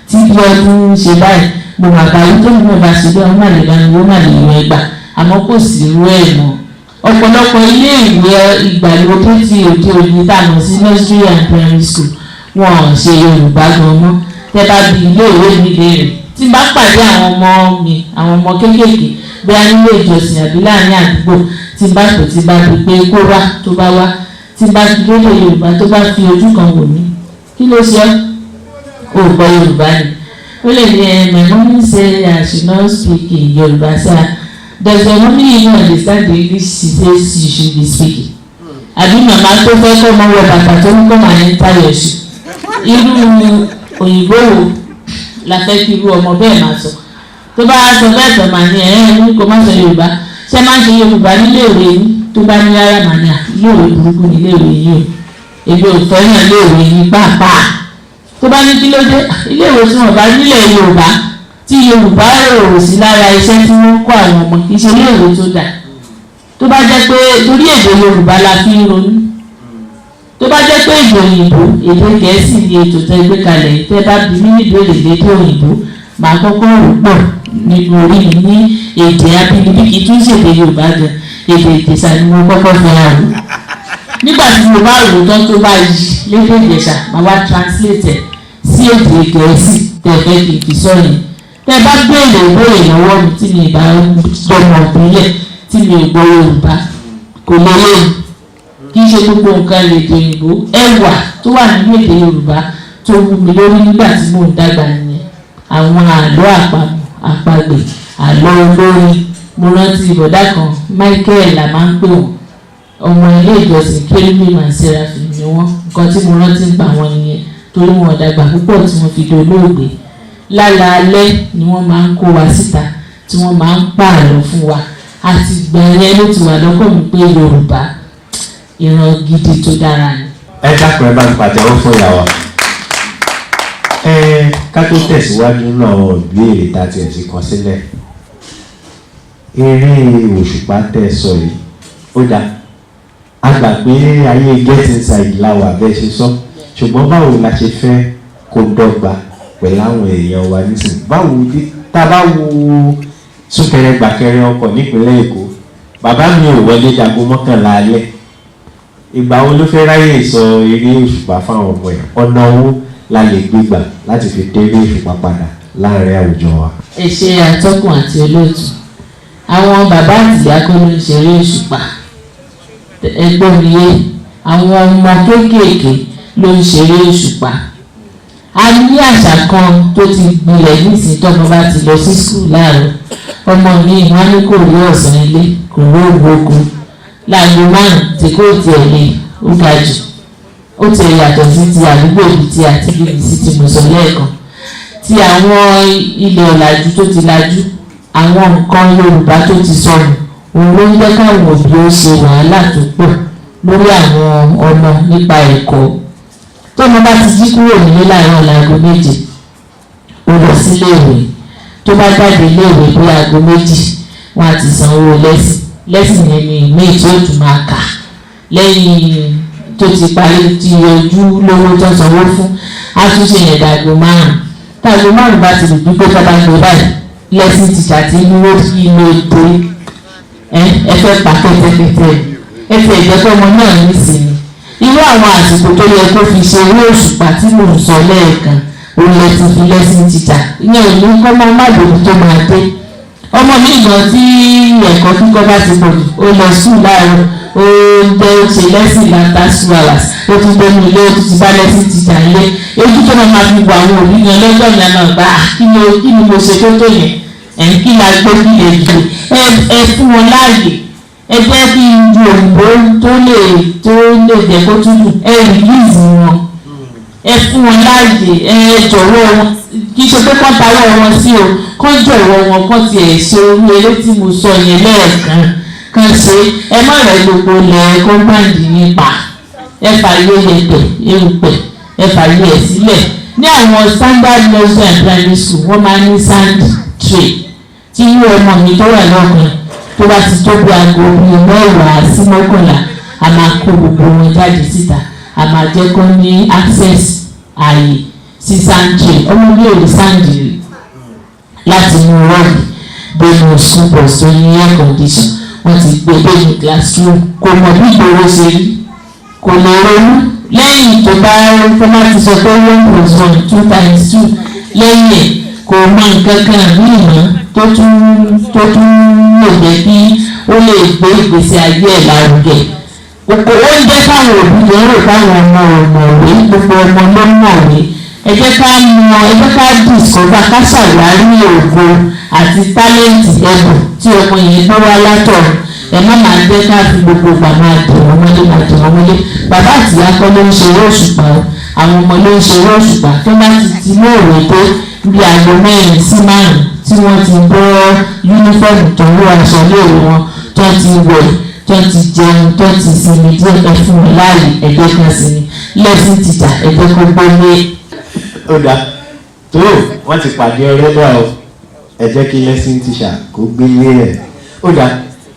tí bí ọdún ṣe báyìí mo mà bá wí tó ní mo bá ṣe bẹ́ẹ̀ wọ́n má lè dání wọ́n má lè yọ ẹgbà àmọ́ kò sí irú ẹ̀ mọ́ ọ̀pọ̀lọpọ̀ ilé ìwé ìgbàlódé tí òde òní tànà sí nursery and primary school wọn ò ṣe Yorùbá gan mọ́ tẹ́ bá bí ilé ìwé mi léèrè tí bá pàdé àwọn ọmọ mi àwọn ọmọ kéékèèké bí a nílé ìjọsìn àbí láàrin àdúgbò tí bá pè tí bá rí pé kó wá tó bá wá tí bá fi lóde Yorùbá tó bá fi ojú kan wò mí kí ló ṣe ó gbọ́ Yorùbá ni ó lè ní my mommy say I should not speak in Yorùbá say does your mommy even understand the English she says you should be speaking àbí màmá tó fẹ́ kọ́ ọmọ wọ bàtà tó ní kọ́ máa ń tayọ̀ ṣù irú òyìnbó wo la fẹ́ kí irú ọmọ bẹ́ẹ̀ máa sọ tó bá sọ bẹ́ẹ̀ tọ̀ màá ní ní kò má sọ Yorùbá ṣé máa ń ṣe Yorùbá níléèwé yín tó bá ní rárá màá ní iléèwé burúkú níléèwé yín o èmi ò fẹ́ràn iléèwé yín pàápàá tó bá ní kí ló dé iléèwé tí wọ́n bá nílẹ̀ Yorùbá tí Yorùbá rò sí lára iṣẹ́ tí wọ́n kọ́ àwọn ọmọ kì í ṣe iléèwé tó dà tó bá jẹ́ pé torí èdè Yorùbá la fi ń ronú tó bá jẹ́ pé èdè òyìnbó èdè Gẹ̀ẹ́sì ni ètò tẹ́ gbé kalẹ̀ tẹ́ bá bí mí níbèrè lédè òyìnbó màá kọ́kọ́ rò pọ̀ nínú orí mi ní èdè abínibí kì í tún ṣèdè Yorùbá gan èdè Ìjẹ̀ṣà ni mo kọ́kọ́ fi hàn wò nígbà tí mo bá rò tán tó bá yí lédè Ìjẹ̀ṣà màá wá translate ẹ̀ sí èdè Gẹ̀ẹ́sì tẹ́ fẹ́ kì í fi sọ yẹn tẹ́ bá béèrè ìbéèrè lọ́wọ́ mi tí mi ìbá gbọmọ ìpínlẹ̀ tí mi ò gbọ́ Yorùbá kò lè yé mi kì í ṣe gbogbo nǹkan lédè òyìnbó ẹwà tó wà nínú èdè Yorùbá tó wù mí lórí nígbà tí mò ń dàgbà nìyẹn àwọn àlọ́ àpamọ̀ àpagbè àlọ́ olórin mo rántí ìbọ̀dá kan Michael la máa ń pè wọ́n ọmọ ilé ìjọsìn Kérúbù and Seraphim ni wọ́n nǹkan tí mo rántí ń pa wọn nìyẹn torí wọn dàgbà púpọ̀ tí wọ́n fi dolóògbé lálaalẹ́ ni wọ́n máa ń kó wa síta tí wọ́n máa ń pààlọ́ fún wa àti gbẹ̀rẹ̀ ló ti wà lọ́kàn mi pé Yorùbá ìran gidi tó dára ni. ẹ dákun ẹ bá ń pàtẹ́wọ́ fún ìyàwó ká tó tẹ̀síwájú náà ìbéèrè tá a ti ẹ̀sìn kan sílẹ̀ eré òṣùpá tẹ̀ sọ yìí ó dá a gbà pé ayé get inside láwà bẹ́ẹ̀ ṣe sọ ṣùgbọ́n báwo la ṣe fẹ́ kó dọ́gba pẹ̀lú àwọn èèyàn wa nísìnyí báwo tá a bá wo súnkẹrẹ gbàkẹrẹ ọkọ̀ nípínlẹ̀ Èkó bàbá mi ò wọlé dago mọ́kànlá alẹ́ ìgbà wo ló fẹ́ ráyè sọ eré òṣùpá fáwọn ọmọ ẹ̀ ọ̀nà owó la lè gbégbà láti fi dé eré òṣùpá padà láàrin àwùjọ wa. ẹ ṣe àtọkùn àti olóòtú àwọn bàbá àtìyá kọ́ ló ń ṣeré òṣùpá ẹgbọ́n mi yé àwọn ọmọ kéékèèké ló ń ṣeré òṣùpá a ní àṣà kan tó ti gbilẹ̀ nísìnyí tọ́mọ bá ti lọ sí skul láàárọ̀ ọmọ mi wọn ní kò rí ọ̀sán ilé kò rí ògbóko láago márùn tí kò tiẹ̀ lè ó ga jù ó ti yàtọ̀ sí ti àdúgbò bíi ti àti bíbí sí ti mo sọ lẹ́ẹ̀kan ti àwọn ilẹ̀ ọ̀làjú tó ti lajú àwọn nǹkan Yorùbá tó ti sọnù òun ló ń jẹ́ káwọn òbí ó ṣe wàhálà tó pọ̀ lórí àwọn ọmọ nípa ẹ̀kọ́ tọ́mọ bá ti jí kúrò nílé láàárọ̀ láago méje ó lọ síléèwé tó bá jáde iléèwé bí aago méjì wọn á ti san owó lẹ́sìn yẹn ní ìmí tí ó tún máa kà lẹ́yìn tó ti parí ti ojú lówó tó sanwó fún àtúnṣe yẹn dàgbò márùn tàgbò márùn bá ti lè dúpẹ́ tó bá gbé báyìí lẹ́sìn tìṣà tí inú ó fi inú ètò ẹ fẹ́ pa kẹ́tẹ́kẹ́tẹ́ ẹ fẹ́ ìjẹ́pẹ́ ọmọ náà nísìnyí irú àwọn àsìkò tó yẹ kó fi ṣe owó òṣùpá tí mò ń sọ lẹ́ẹ̀kan òun lẹ ti fi lẹ́sìn tìṣà ìyẹn ò ní kọ́ mọ́ má lòun tó máa dé ọmọ mi ìgbọ̀n tí ẹ̀kọ́ kíkọ́ bá ti pọ̀ jù ó lọ sùn láàárọ̀ ó jẹ́ ṣe lẹ́sìn láta 2 hours ó tún dé ní ilé ó tún ti bá lẹ́sìn tìjà ilé ojú tó máa fi wà àwọn òbí yan lọ́jọ́ ìyá náà gbà kí ni mo ṣe tó yẹn kí la gbé kí lè dùn ẹ fún wọn láàyè ẹ jẹ́ kí ju òyìnbó tó lè jẹ́ kó tútù ẹ rìlíìsì wọn ẹ fún wọn láàyè ẹ jọ̀wọ́ wọn kì í ṣe pé kọ́ tawọ́ wọn sí o kọ́ jọ̀wọ́ wọn kọ́ tiẹ̀ ṣe orí eré tí mo sọ yẹn lẹ́ẹ̀kan kan ṣe ẹ má rẹ̀ gbogbo lẹ̀ kọ́ńpáǹdì nípa ẹ fàyè yẹpẹ̀ erùpẹ̀ ẹ fàyè ẹ̀ sílẹ̀ ní àwọn standard nursery and primary school wọ́n máa ní sand tray tí irú ọmọ mi tó wà lọ́kàn tó bá ti tó bí aago bíi 10 sí 11 a máa kó gbogbo wọn jáde síta a máa jẹ́ kó ní access ààyè sí sand tray ọmọ bí òní sand rè láti mú rọ́ọ̀lì bẹ́ẹ̀ni school bus tó ní air condition wọ́n ti gbé bẹ́ẹ̀ni classroom kò mọ̀ bí ìgboro ṣe rí kò lè ronú lẹ́yìn tó bá ti sọ pé 1+1 2×2 lẹ́yìn ẹ̀ kò mọ nǹkan kan ní ìmọ̀ tó tún lè jẹ́ kí ó lè gbé ìgbésí ayé ẹ̀ lárugẹ. Òkò oúnjẹ káwọn òbí lè rò káwọn ọmọ ọ̀mọ̀wé gbogbo ọmọ ló mọ̀wé ẹ jẹ́ ká discover ká ṣàwárí ògo àti tálẹ́ǹtì ẹ̀bùn tí ọmọ yẹn gbọ́ wá látọ̀run ẹ má máa jẹ́ ká fi gbogbo ìgbà máa dùn wọ́n mọ́lé bàbá àti ìyá kọ́ ló ń ṣe owó òṣùpá o àwọn ọmọ ló ń ṣe owó òṣùpá tó bá ti mú òwe tó bí aago 4 sí 5 tí wọ́n ti bọ́ yúnífọ́ọ̀mù tó wọ aṣọ léèrè wọn tó ti wẹ̀ tó ti jẹun tó ti sinmi díẹ̀ ẹ fún wọn láàyè ẹ̀jẹ̀ kan sinmi lẹ́sìn tìjà ẹ̀jẹ̀ kó gbóyè. ó dáa tó wọ́n ti pàdé ọ̀rẹ́ náà ẹ jẹ́ kí lẹ́sìn tìṣà kó gbélé ẹ̀ ó dáa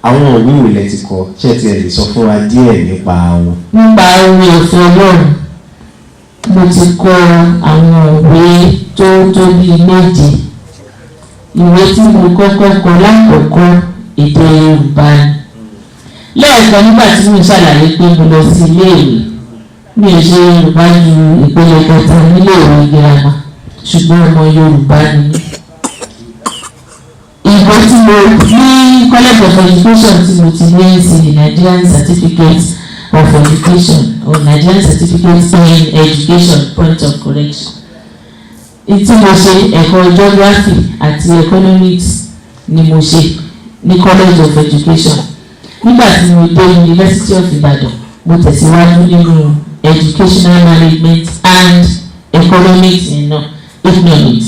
àwọn òwe ìwòlẹ̀ ti kọ ṣé ti ẹ̀ lè sọ fún wa díẹ̀ nípa wọn. nípa orin ọ̀fẹ́ ọlọ́run mo ti kọ àwọn òwe tó bíi 7 ìwé tí mo kọ́kọ́ kọ lákòókò èdè Yorùbá ni lẹ́ẹ̀kan nígbà tí mo ṣàlàyé pé mo lọ sí iléèwé mi ò ṣe Yorùbá ju ìpele 3 níléèwé girama ṣùgbọ́n ọmọ Yorùbá ni mí. Ìwé tí mo ní College of Education tí mo ti ní sí the Nigerian Certificate of Education or Nigerian Certificate in Education point of correction. Tí mo ṣe ẹ̀kọ́ geography àti economics ni mo ṣe ní College of Education. Nígbà tí mo dé University of Ibadan mo tẹ̀síwájú nínú educational management and economics economics.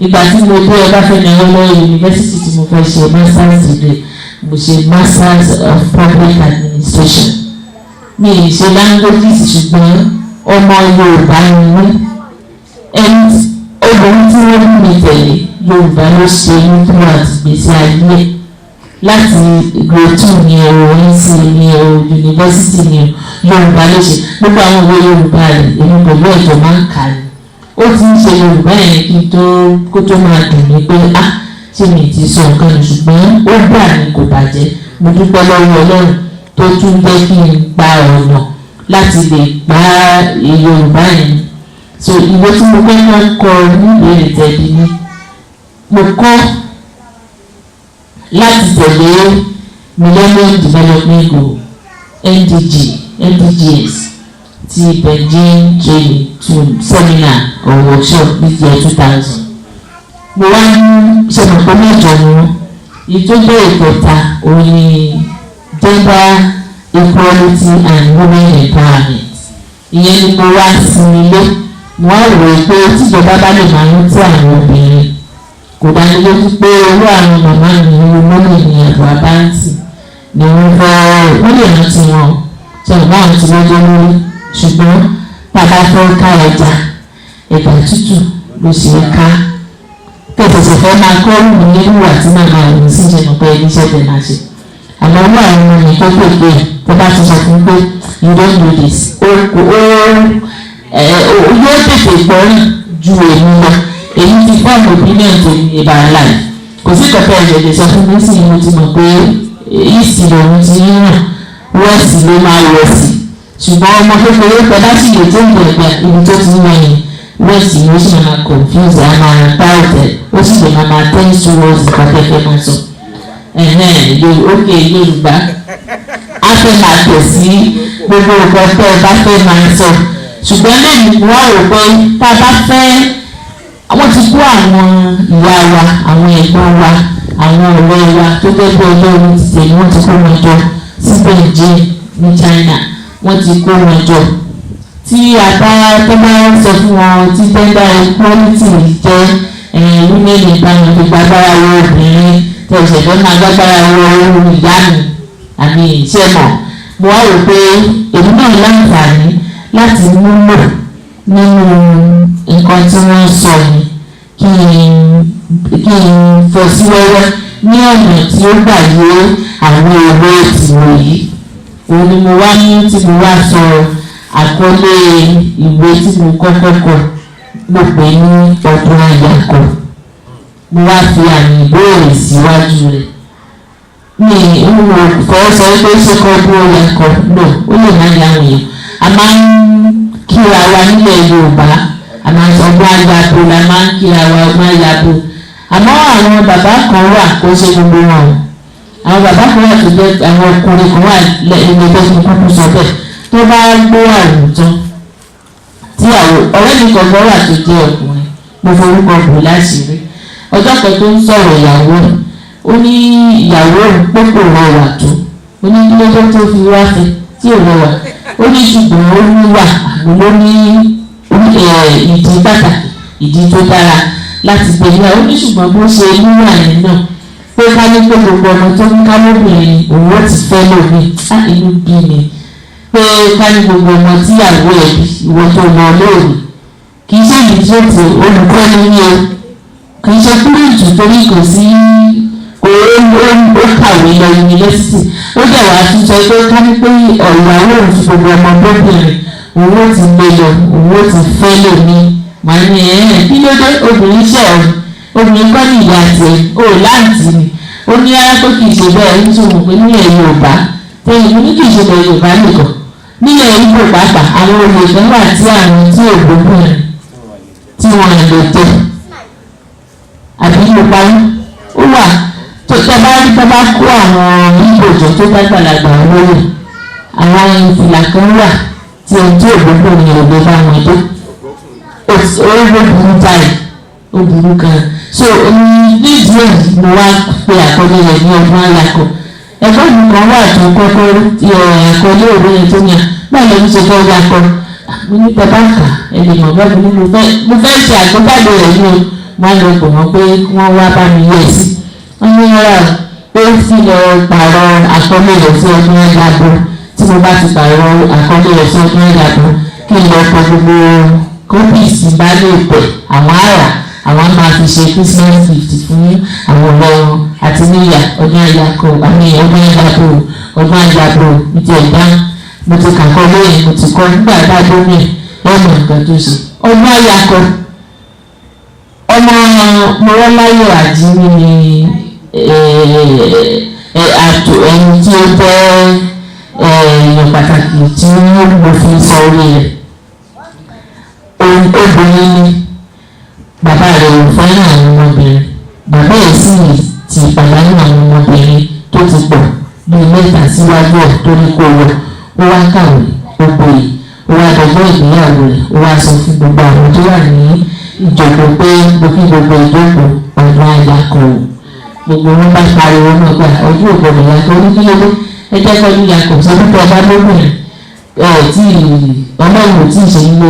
Ìgbà tí mo dé Ọbáfẹ́mi Awólọ́wọ̀ University tí mo fẹ́ ṣe masters degree mo ṣe masters of public administration. Mi ì ṣe languages ṣùgbọ́n ọmọ Yorùbá ni mí. Obìnrin tí wọ́n mú mi tẹ̀lé Yorùbá ló ṣe ní throughout ìgbésí ayé láti grade 2 ní ẹ̀rọ NC ní ẹ̀rọ university ní Yorùbá ló ṣe gbogbo àwọn òwe Yorùbá rẹ̀ èmi pẹ̀lú ẹ̀jọ̀ máa ń kà ní. Ó ti ń ṣe Yorùbá yẹn kí kó tó máa dùn mí pé ṣé mi ti sọ nǹkan nù ṣùgbọ́n ó gbà ní kò bàjẹ́ mo dúpẹ́ lọ́wọ́ Ọlọ́run tó tún jẹ́ kí n gba ọ̀nà láti lè gba Yorùbá yẹn. So ìwé tí mo kọ́kọ́ kọ ní ìbéèrè tẹ̀lé ni mo kọ́ láti tẹ̀lé Millennium Development Goal MDGs ti Beijing training to seminar or workshop this year 2000. Mo wá ní ṣẹ̀mọ̀pọ̀ mẹ́jọ ni wọ́n. Ìjọba ìkẹta òun ni gender equality and women empowerment. Ìyẹn ni mo wá sí ilé. Mo wá rò pé tíjọba bá lè máa rántí àwọn obìnrin. Kò dání lójú pé owó àwọn màmá mi owó mọ́lẹ̀ ní ẹ̀rọ abáǹtì ni wọ́n lè rántí wọn. Ṣẹ̀mọ̀ àwọn tí wọ́n jẹ́ lórí. Ṣùgbọ́n bàbá fẹ́ ká ẹja tútù ló ṣe é ká kẹsẹsẹ fẹ́ máa kọ́ ọ̀rùn nínú àti màmá òun sí ìjẹun pé ẹni ṣẹ́fẹ̀ máa ṣe àmọ́ owó àwọn ọmọ mi tó pèpè tó bá ti sọ fún pé you don't do this yóò tètè gbọ́ràn ju èmi lọ èyí ti fọ́ọ̀mù opinion tó ní ìbára láì kò sí kọ̀ọ̀kan ẹ̀jẹ̀ lè sọ fún mi sí mo ti mọ̀ pé ìsì lòun ti ń ràn wọ́ọ̀sì ló máa wọ̀ sí ṣùgbọ́n ọmọ kékeré pẹ́ láti lè tó ìgbẹ̀gbẹ̀ ibi tó ti ń wẹ̀yìn wẹ́ẹ̀sì ló sì máa confuse a máa bá ọ̀tẹ̀ ó sì lè máa tend towards ìkọ́kẹ́kẹ́ máa sọ. Òkè Yorùbá fẹ́ máa tẹ̀ sí gbogbo nǹkan tẹ́ ẹ bá fẹ́ máa sọ ṣùgbọ́n lẹ́yìn wá rò pé tá a bá fẹ́ wọ́n ti kó àwọn ìyá wa àwọn ẹ̀gbọ́n wa àwọn ọ̀rẹ́ wa tó jẹ́ pé ọlọ́run ti tẹ̀lé wọ́n ti kó wọn jọ sí Beijing ní China wọ́n ti kó wọn jọ tí a bá tó bá sọ fún wọn tí gender equality jẹ́ women empowerment gbogbo agbára wo obìnrin tẹ̀ ìṣẹ̀dọ́ máa gbágbára wo ìyá mi àmì ìṣẹ́ mọ̀ mo wá rò pé èmi náà láǹfààní láti múlò nínú nǹkan tí wọ́n sọ ni kí n fọ́ sí wẹ́wẹ́ ní ọ̀nà tí ó gbà yé àwọn èrò ìtìwò yìí òun ni mo wá ní tí mo wá sọ àkọlé ìwé tí mo kọ́kọ́ kọ mo pè ní ọdún àyàkọ mo wá fi àmì ìbéèrè síwájú rẹ̀ mi ò fọwọ́ sọ pé ṣé kọ́ ọdún àyàkọ lò ó lè má yà wọ̀nyẹn a máa ń kíra wa nílẹ̀ Yorùbá a máa ń sọ ọdún àyàbò la máa ń kíra wa ọdún àyàbò àmọ́ àwọn bàbá kan wà kó ṣe gbogbo wọn àwọn bàbá kan wà tó jẹ́ àwọn ọkùnrin kan wà lẹ́yìn ẹgbẹ́ tó kúkú sọ bẹ́ẹ̀ tó bá gbó àwùjọ tí àwọn ọ̀rẹ́ mi kan wà tó jẹ́ ọkùnrin mo forúkọ bò láṣìírí ọjọ́ kan tó ń sọ̀rọ̀ ìyàwó ó ní ìyàwó pé kò rọwà tó ó ní kí ló tó fi wá fẹ́ tí ò rọwà ó ní ṣùgbọ́n ó ní wà ló ní ìdí pàtàkì ìdí tó dára láti gbẹ̀yà ó ní ṣùgbọ́n bó ṣe níwà yẹn náà pé ká ní pé gbogbo ọmọ tó ń ká lóbìnrin òun ó ti fẹ́ lómi á inú bí mi pé ká ní gbogbo ọmọ tíyàwó ẹ̀ bí ìwọ tó lọ lóòrè kì í ṣe ìdí tó ti olùkọ́ni ní o kì í ṣe kúrìtù torí kò sí ó kàwé lọ yunifásitì ó dẹ̀ wá tún sọ pé ká ní pé ọ̀rọ̀ àwọn òun fi gbogbo ọmọ lóbìnrin òun ó ti gbé lọ òun ó ti fẹ́ lómi màá ní kí ló dé obìnrin ṣe ọ̀rọ̀ obìnrin kọ́ ní ìyá tiẹ̀ ó láǹtì ni ó ní ara pé kì í ṣe bẹ́ẹ̀ ń sọ pé nílẹ̀ Yorùbá tẹ̀yìn mo ní kì í ṣe bẹ́ẹ̀ Yorùbá nìkan nílẹ̀ Ìgbò pàápàá àwọn olùgbé wà tí àwọn tí ògbóbìnrin tí wọ́n lè tẹ̀ àbí Yorùbá ó wà tó tẹ́bá rí tẹ́bá kó àwọn Ìgbò jọ tó bá gbàlagbà lórí àwọn ìfìlà kan wà tí ohun tí ògbóbìnrin ò lè bá wọn dé orí burú jáì ó burú kan so nídìí èyí mo wá pe àkọlé rẹ̀ ní ọdún àyàkọ ẹ̀gbọ́n mi kan wà tó kọ́kọ́ àkọlé òwe yẹn tó yàn báyìí ló ń ṣe fẹ́ yakọ mo ní tẹ bá kà ẹ̀lẹ́ mọ̀ bẹ́ẹ̀ mo ní mo fẹ́ ṣe àgbéjáde rẹ̀ ní o wọ́n lọ pè wọ́n pé wọ́n wá bá mi yẹ̀ sí wọ́n ní ọ̀rọ̀ pé kí lọ pààrọ̀ àkọlé rẹ̀ sí ọdún àyàkọ tí mo bá ti pààrọ̀ àkọlé rẹ̀ sí ọdún àyàkọ kí n lọ kọ gbogbo kọ́pìsì bá lè pẹ̀ àwọn àrà àwọn máa fi ṣe Christmas gift fún àwọn ọ̀rẹ́ wọn àti níyà ọdún àyàkọ àmì ọdún àyàkọ ọdún àyàkọ mi ti ẹ̀dá mo ti kàkọ́ lóyìn mo ti kọ́ nígbà bá gómìn lọ́nà nǹkan tó ṣe ọdún àyàkọ ọmọ Mọ́rọ́láyọ̀ Àjíní ni àtò ẹni tí ó jẹ́ èèyàn pàtàkì tí mo fi sọ orí rẹ̀ obìnrin ni bàbá rẹ̀ ò fẹ́ràn àwọn ọmọbìnrin bàbá ẹ̀ sì ti pàdánù àwọn ọmọbìnrin tó ti pọ̀ bíi mẹ́ta síwájú ẹ̀ tó ní kó wọ ó wá kàwé ó gboyè ó wá dọgbọ́n ìgbéyàwó rẹ̀ ó wá sọ fún gbogbo àwọn tó wà ní ìjọba pé gbogbo ìjókòó ọdún àyàkọ gbogbo wọn bá pariwo náà gbà ọdún ògbọ̀nà ìyàtọ̀ oníkílódé ẹ jẹ́ kọ́ ní ìyàkọ̀ sọ́dún ọba lóbìnrin tí ọlọ́run tí ì ṣe ń lo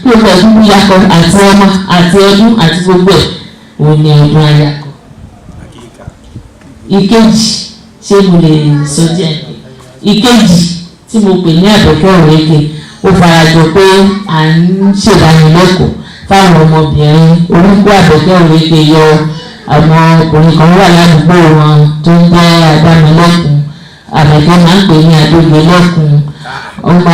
bí o fẹ́ dúdú yakọ àti ọmọ àti ọdún àti gbogbo ẹ̀ òun ni ọdún ayakọ. ìkejì ṣé mo lè sọ díẹ̀ ìkejì tí mo pè ní Àbẹ̀kẹ́ Òrékè ó farajọ pé à ń ṣèdánilẹ́kọ̀ọ́ fáwọn ọmọbìnrin orúkọ Àbẹ̀kẹ́ Òrékè yọ àwọn ọkùnrin kan wà ládùúgbò wọn tó ń jẹ́ adámilẹ́kùn Àbẹ̀kẹ́ máa ń pè ní adógbélẹ́kùn ọmọ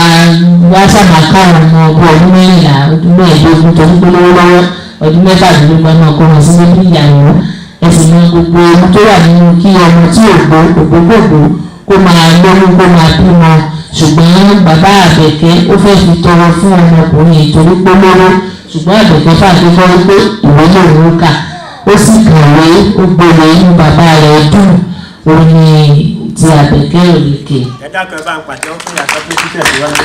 wa sábà káwọn ọmọ ọdún mẹ́rìnlá ọdún mẹ́ẹ̀ẹ́dógún tó ń gbólówó lọ́wọ́ ọdún mẹ́tàdínlógún náà kó wọn sí níbi ìyàwó ẹ̀sìn náà gbogbo ewu tó wà nínú kí ọmọ tí ògbógbògbò kó máa lóyún kó máa bímọ ṣùgbọ́n bàbá Àbẹ̀kẹ́ ó fẹ́ fi tọrọ fún ọmọkùnrin ìtorí gbólówó ṣùgbọ́n Àbẹ̀kẹ́ fàdúgbò wípé ìwé lòun kà ó sì kàwé ó gbòòrò inú bàbá rẹ̀ dùn òun ni tí Àbẹ̀kẹ́ Òlékè. ẹ dákun ẹ bá ń pàtẹ́wọ́ fún ìyàtọ̀ tó títẹ̀ síwájú.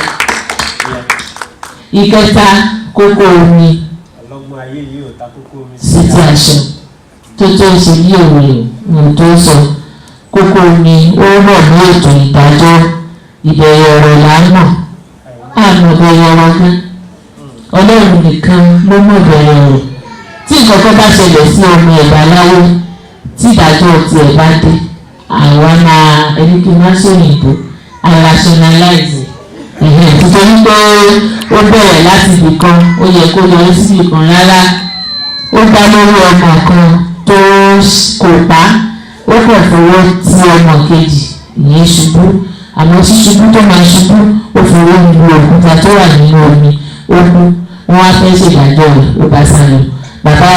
Ìkẹta, kókó omi ọlọ́gbọ́n ayé yìí ò ta kókó omi sí ti aṣọ tó tó ṣe bí òwe ohun tó sọ. Kókó omi ó rọ̀ ní ètò ìdájọ́. Ìbẹ̀rẹ̀ ọ̀rọ̀ là ń mọ̀, àmọ̀ bẹ̀rẹ̀ ọ̀rọ̀ gan. Ọlọ́run nìkan ló mọ̀ bẹ̀rẹ̀ ọ̀rọ̀. Tí nǹkan kan bá ṣẹlẹ̀ sí ọmọ ẹ̀dá láyé, tí ìdájọ́ ti ẹ̀ bá dé, àwa máa ẹni kí n má sóyìnbó rationalize. Nítorí pé ó bẹ̀rẹ̀ láti ibì kan, ó yẹ kó yọrí sí ibì kan rárá. Ó dá lórí ọmọ kan tó kò pa, ó kàn fọwọ́ tí ọmọ kejì ìyẹn ṣubú. Àmọ́ ṣíṣubú tó máa ṣubú, ó fọwọ́ lu òkúta tó wà nínú omi, ó kú. Wọ́n wá fẹ́ ṣèdájọ́ rẹ̀, ó bá sá lọ. Bàbá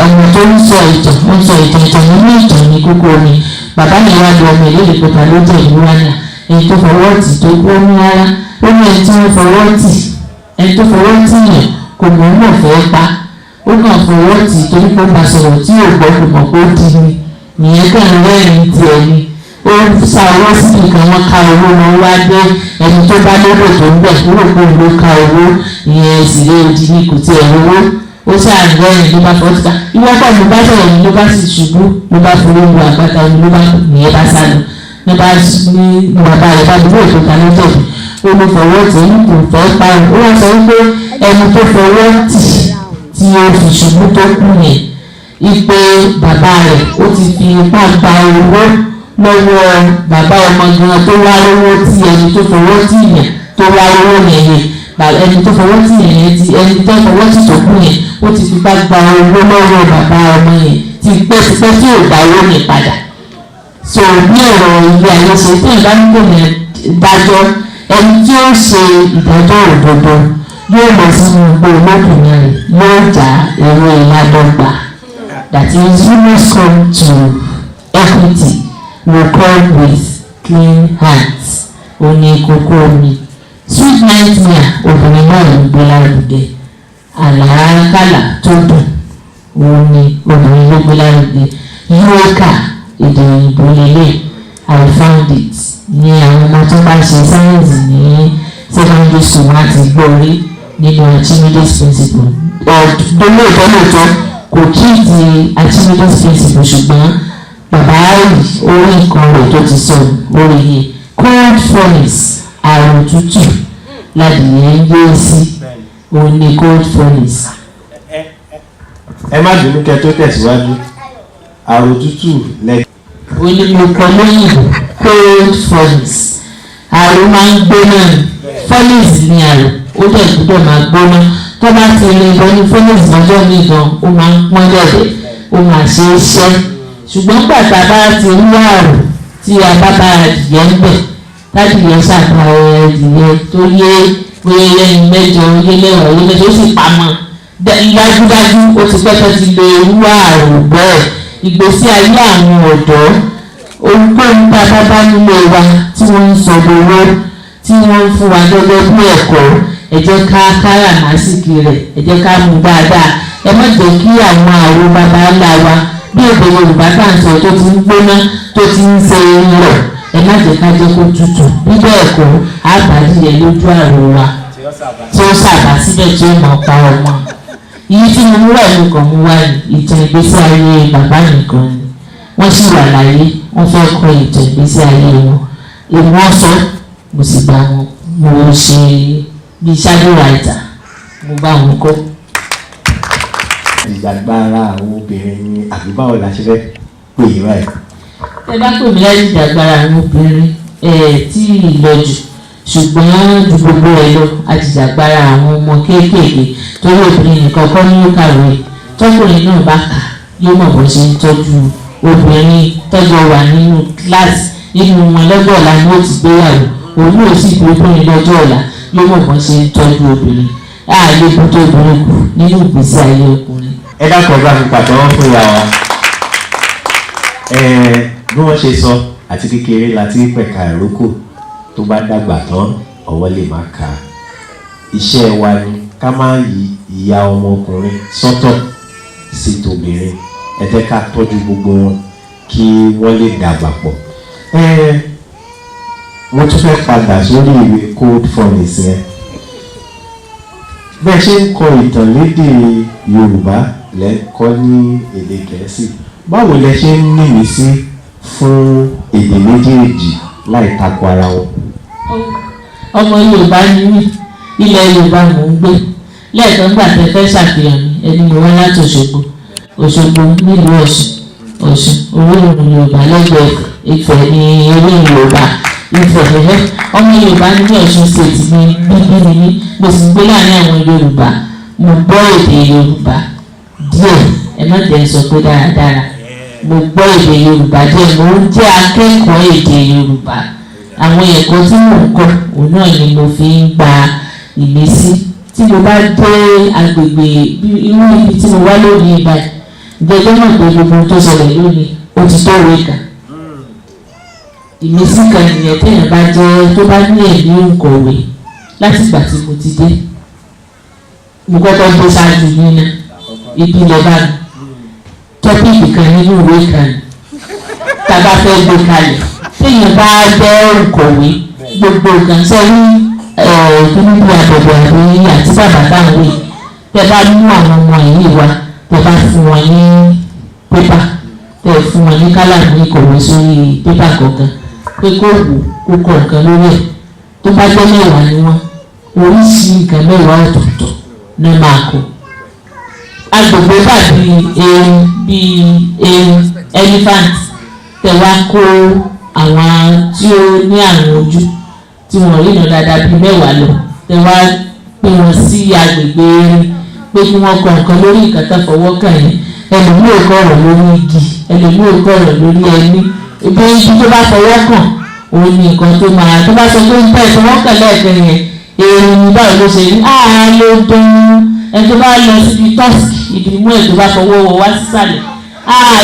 ọmọ tó ń sọ ìtàn, ó ń sọ ìtàn nínú ìtàn ní kókó omi. Bàbá mi wá lu ọmọ ìlérí pípa ló jẹ́ ìlú wáyà. Ẹni tó fọwọ́ tì tó kú ní rárá. Ó ní ẹni tó fọwọ́ tì yàn kò mọ̀ ọ́n mọ̀ fẹ́ pa. Ó kàn fọwọ́ tì torí pé ó bá sọ̀rọ̀ tí ò gbọ́ kò mọ̀ pé ó di ni. Ìyẹn kàn rẹ́rìn-ín tiẹ̀ ni. Ó sá owó sí nǹkan, wọn ká owó wọn wá dé ẹni tó bá lóko tó ń bẹ̀ kúrò pé òun ló ká owó. Ìyẹn sì lé odi ní kò tiẹ̀ owó. Ó ṣàǹgẹ́rìn ló bá fọwọ́ síta. Ìwọ́n pọ̀ ló bá sọ̀rọ̀ ni ló bá sì ṣubú, ló bá forí lu àgbàtà omi, ló bá nìyẹn bá sá lọ. Ní bá ní bàbá rẹ̀ bá dúró òkúta ló jẹ̀bi. Ó ló fọwọ́ tì í kò fẹ́ parun. Ó wá sọ wípé ẹni tó fọwọ́ tì tí ó fi ṣubú tó kú yẹn, ipe bàbá rẹ̀ ó ti fi ipá gba owó lọ́wọ́ bàbá ọmọ gan tó wá lówó tí ẹni tó fọwọ́ tì yẹn tó wá lówó yẹn ẹni tó fọwọ́ tì yẹn ti ẹni tó fọwọ́ tì tó kú yẹn ó ti fi ipá gba owó lọ́wọ́ bàbá ọmọ yẹn ti pẹ́ tí ò gba owó yẹn padà. So bí ọ̀rọ̀ ilé ayé ṣe tí ìbánidó yẹn dájọ́, ẹni tí ó ṣe ìdájọ́ òdodo yóò lọ sínú igbó olókùnrin rẹ̀, yóò já èrò ìlàdọ́gba. That is, you must come to equity, will come with clean hands. Ó ní kókó omi. Sweet nightmare obìnrin náà ló gbé lárugẹ. Àlàákàlà tó dùn, ó ní obìnrin ló gbé lárugẹ. Yóòkà èdè òyìnbó lélẹ̀, I found it. Ní àwọn ọmọ tó bá ṣe sáyẹ́ǹsì ní secondary school wọn ti gbọ́ rí nínú Archimedes principle. Lóòótọ́ kò kí di Archimedes principle, ṣùgbọ́n bàbá rí orí nǹkan rẹ̀ tó ti sọ orí yẹn. Cold furnace, àrùn tútù ládìyẹ ń gbé sí, òun ni cold furnace. Ẹ má bínú kẹ́ tó tẹ̀síwájú. Àrùn tútù lẹ́yìn. Olùkọ́ lóyìnbó cold furnace. Àrùn máa ń gbóná ni, furnace ni àrùn, ó dẹ̀ gbọ́dọ̀ máa gbóná. Tó bá ti rí ìbọn ní furnace lọ́jọ́ mi gan, ó máa ń pọ́n dẹ̀dẹ̀, ó máa ṣe é ṣẹ́. Ṣùgbọ́n gbàtà bá ti rí àrùn tí a bá bá adìyẹ ń bẹ̀, tádìyẹ ṣàpàrọ̀ adìyẹ tó yé bóyá lẹ́yìn mẹ́jọ, yé lẹ́wọ̀n, yé mẹ́jọ ó sì pamọ́. Dájúdájú ó ti pẹ́ tó ti lè rú àrùn bẹ́ẹ̀. Ìgbésí ayé àwọn ọ̀dọ́, ohunkóhun tá a bá nílé wa tí wọ́n ń sọ lówó, tí wọ́n ń fún wa gẹ́gẹ́ bí ẹ̀kọ́, ẹ jẹ́ ká káràmásìkì rẹ̀, ẹ jẹ́ ká mú dáadáa. Ẹ má jẹ́ kí àwọn àrò bàbá ńlá wa bí èdè Yorùbá tá à ń sọ tó ti ń gbóná, tó ti ń ṣe rọ̀, ẹ má jẹ́ ká jẹ́ kó tutù. Bí bẹ́ẹ̀ kọ́ àbájíyẹ lójú àrò wa tí ó ṣàbá síbẹ̀ tí ó mọ̀ pa ọmọ. Iye tí mo mú wà ní kan mú wá ní ìtàn ìgbésí ayé bàbá nìkan ni. Wọ́n sì wà láyé, wọ́n fẹ́ kọ ìtàn ìgbésí ayé wọn. Èmi wọ́n sọ, mo sì gbà wọn, mo ṣe bí shadow writer, mo bá wọn kọ́. Ìjàgbára àwọn obìnrin ni àbí báwo la ṣe fẹ́ pè é báyìí. Ẹ bá pè mí láti ìjàgbára àwọn obìnrin tí ìlọ́jù, ṣùgbọ́n ju gbogbo ẹ lọ àjìjàgbara àwọn ọmọ kéékèèké torí obìnrin nìkan kọ́ ní ó kàwé. Tọ́kùnrin náà bá kà yóò mọ̀ bó ṣe ń tọ́jú obìnrin tọ́jú wà nínú kíláàsì, nínú wọn lọ́jọ́ ọ̀la ni ó ti gbéyàwó, òun yóò sì gbé obìnrin lọ́jọ́ ọ̀la yóò mọ̀ bó ṣe ń tọ́jú obìnrin. Ààyè kó tó obìnrin kù nínú ìgbésí ayé ọkùnrin. Ẹ dákọ̀ bá mi pàtẹ́wọ́ fún ìyá wa. Bí wọ́n ṣe sọ, àti kékeré láti pẹ̀ka ìrókò, tó bá dàgbà tán ọwọ́ lè má ka. Iṣẹ́ wa ni ká má yí ìyá ọmọkùnrin sọ́tọ̀ sí tòbìnrin. Ẹ jẹ́ ká tọ́jú gbogbo wọn kí wọ́n lè dàgbà pọ̀. mo tún fẹ́ padà sórí ìwé Cold Furnace yẹn. Bẹ́ẹ̀ ṣe ń kọ ìtàn lédè Yorùbá lẹ́ ń kọ́ ní èdè Gẹ̀ẹ́sì, báwo lẹ ṣe ń nímí sí fún èdè méjèèjì láì tako ara wọn? Ọmọ Yorùbá ni mí, ilẹ̀ Yorùbá mò ń gbé. Lẹ́ẹ̀kan gbà tẹ́ fẹ́ ṣàfihàn mi, ẹni mo wá láti Òṣogbo nílùú Ọ̀ṣun olóòrùn Yorùbá lẹ́gbẹ̀ẹ́ Ifẹ̀ ní olóòrùn Yorùbá Ifẹ̀ lẹ́fẹ̀. Ọmọ Yorùbá ní ní Ọ̀ṣun state ní bíbí ni mí, mo sì gbé láàrin àwọn Yorùbá, mo gbọ́ èdè Yorùbá díẹ̀, ẹ má tẹ̀ sọ pé dáradára, mo gbọ́ èdè Yorùbá díẹ̀, mo ń jẹ́ akẹ́kọ̀ọ́ èdè Yorùbá. Àwọn ẹ̀kọ́ tí mò ń kọ́ òun náà ni mo fi ń gba ìmísí. Tí mo bá dé agbègbè irú ibi tí mo wá lónìí ìbàdàn, gẹ́gẹ́ náà pé gbogbo tó ṣẹlẹ̀ lónìí ó ti tó òwe kan. Ìmísí kan nìyẹn téèyàn bá jẹ́ tó bá ní ẹ̀mí òǹkọ̀wé láti ìgbà tí mo ti dé. Mo kọ́kọ́ dé ṣáájú yín náà, ibi ilẹ̀ bá mi. Tọ́pìkì kan nínú ìwé kan tá a bá fẹ́ gbé kalẹ̀. Téèyàn bá jẹ́ òǹkọ̀wé gbogbo nǹkan sẹ́yìn kíní bí àbẹ̀bẹ̀ àbí àti bàbá táwọn yìí, tẹ bá mú àwọn ọmọ yìí wá, tẹ bá fún wọn ní pépà, tẹ fún wọn ní kálàmù ìkọ̀wé sórí pépà kọ̀ọ̀kan pé kó wò kó kọ nǹkan lórí ẹ̀. Tó bá jẹ́ mẹ́wàá ni wọ́n, oríṣi nǹkan mẹ́wàá ọ̀tọ̀ọ̀tọ̀ náà máa kọ. Agbègbè dàbí erin elephant, tẹ wá kó àwọn tí ó ní àrùn ojú tí wọ́n rí iná dáadáa bíi mẹ́wàá lọ, tẹ wá pé wọ́n sí agbègbè erin pé kí wọ́n kọ nǹkan lórí nǹkan tó fọwọ́ kàn yín. Ẹlòmíì ò kọ ọ̀rọ̀ lórí igi, ẹlòmíì ò kọ ọ̀rọ̀ lórí ẹni. Ibi ibi tó bá fọwọ́ kàn òun ni nǹkan tó máa, tó bá sọ pé ń tẹ̀ fọwọ́ kàn lẹ́ẹ̀kan yẹn erin ní báwo ló ṣe rí, ló dán. Ẹni tó bá lọ síbi tọ́sì ìdí mú ẹ̀ tó bá fọwọ́ wọ wá sísàlẹ̀,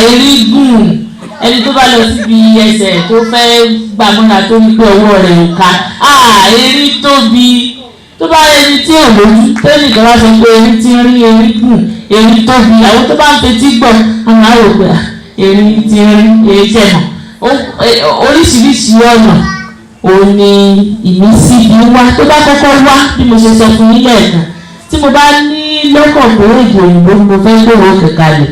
erin gùn. Ẹni tó bá lọ síbi ẹsẹ̀ tó fẹ́ gbàmọ́ra tó ní pé ọwọ́ rẹ̀ ò ká, erin tóbi. Tó bá ẹni tí ò lójú tẹ́lẹ̀ kan bá sọ pé erin tí ń rí erin gùn, erin tóbi. Àwọn tó bá ń fetí gbọ́ àwọn àrò pé erin tí ń rí erin tẹ̀ mọ̀. Oríṣiríṣi ọ̀nà òun ni ìmísí bí wá. Tó bá kọ́kọ́ wá bí mo ṣe sọ fún yín lẹ́ẹ̀kan, tí mo bá ní lọ́kàn pé èdè òyìnbó ni mo fẹ́ gbòòrò kẹ̀kalẹ̀,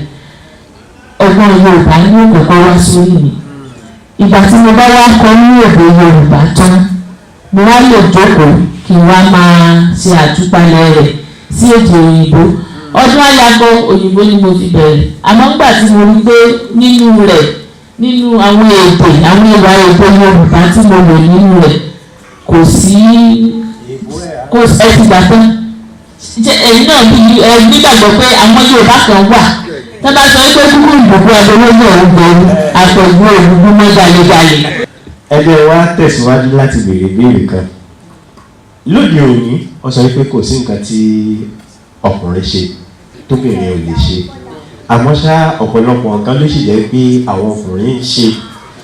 ọgbọ́n Yorùbá ní òkòkò wá sórí mi. Ìgbà tí mo bá wá kọ́ ní èdè Yorùbá tán, mo wá lè jókòó kí n wá máa ṣe àtúpalẹ̀ rẹ̀ sí èdè òyìnbó. Ọdún ayakọ òyìnbó ni mo fi bẹ̀rẹ̀, àmọ́ nígbà tí mo rí pé nínú rẹ̀, nínú àwọn èdè àwọn ìwà èdè Yorùbá tí mo lò nínú rẹ̀ kò sí ẹtì gbà tán. Ẹ̀yin náà nígbàgbọ́ pé àwọn Yorùbá kan wà tọ́ba sọ pé kúkú ìbùkún adolóyè ọ̀gbọ̀n àtọ̀gbọ́n ògùnkún mọ́ jalejale. Ẹgbẹ́ wa tẹ̀síwájú láti béèrè béèrè kan. Lóde òní wọ́n sọ pé kò sí nǹkan tí ọkùnrin ṣe tóbìnrin ò lè ṣe, àmọ́ ṣá ọ̀pọ̀lọpọ̀ nǹkan ló sì jẹ́ pé àwọn ọkùnrin ń ṣe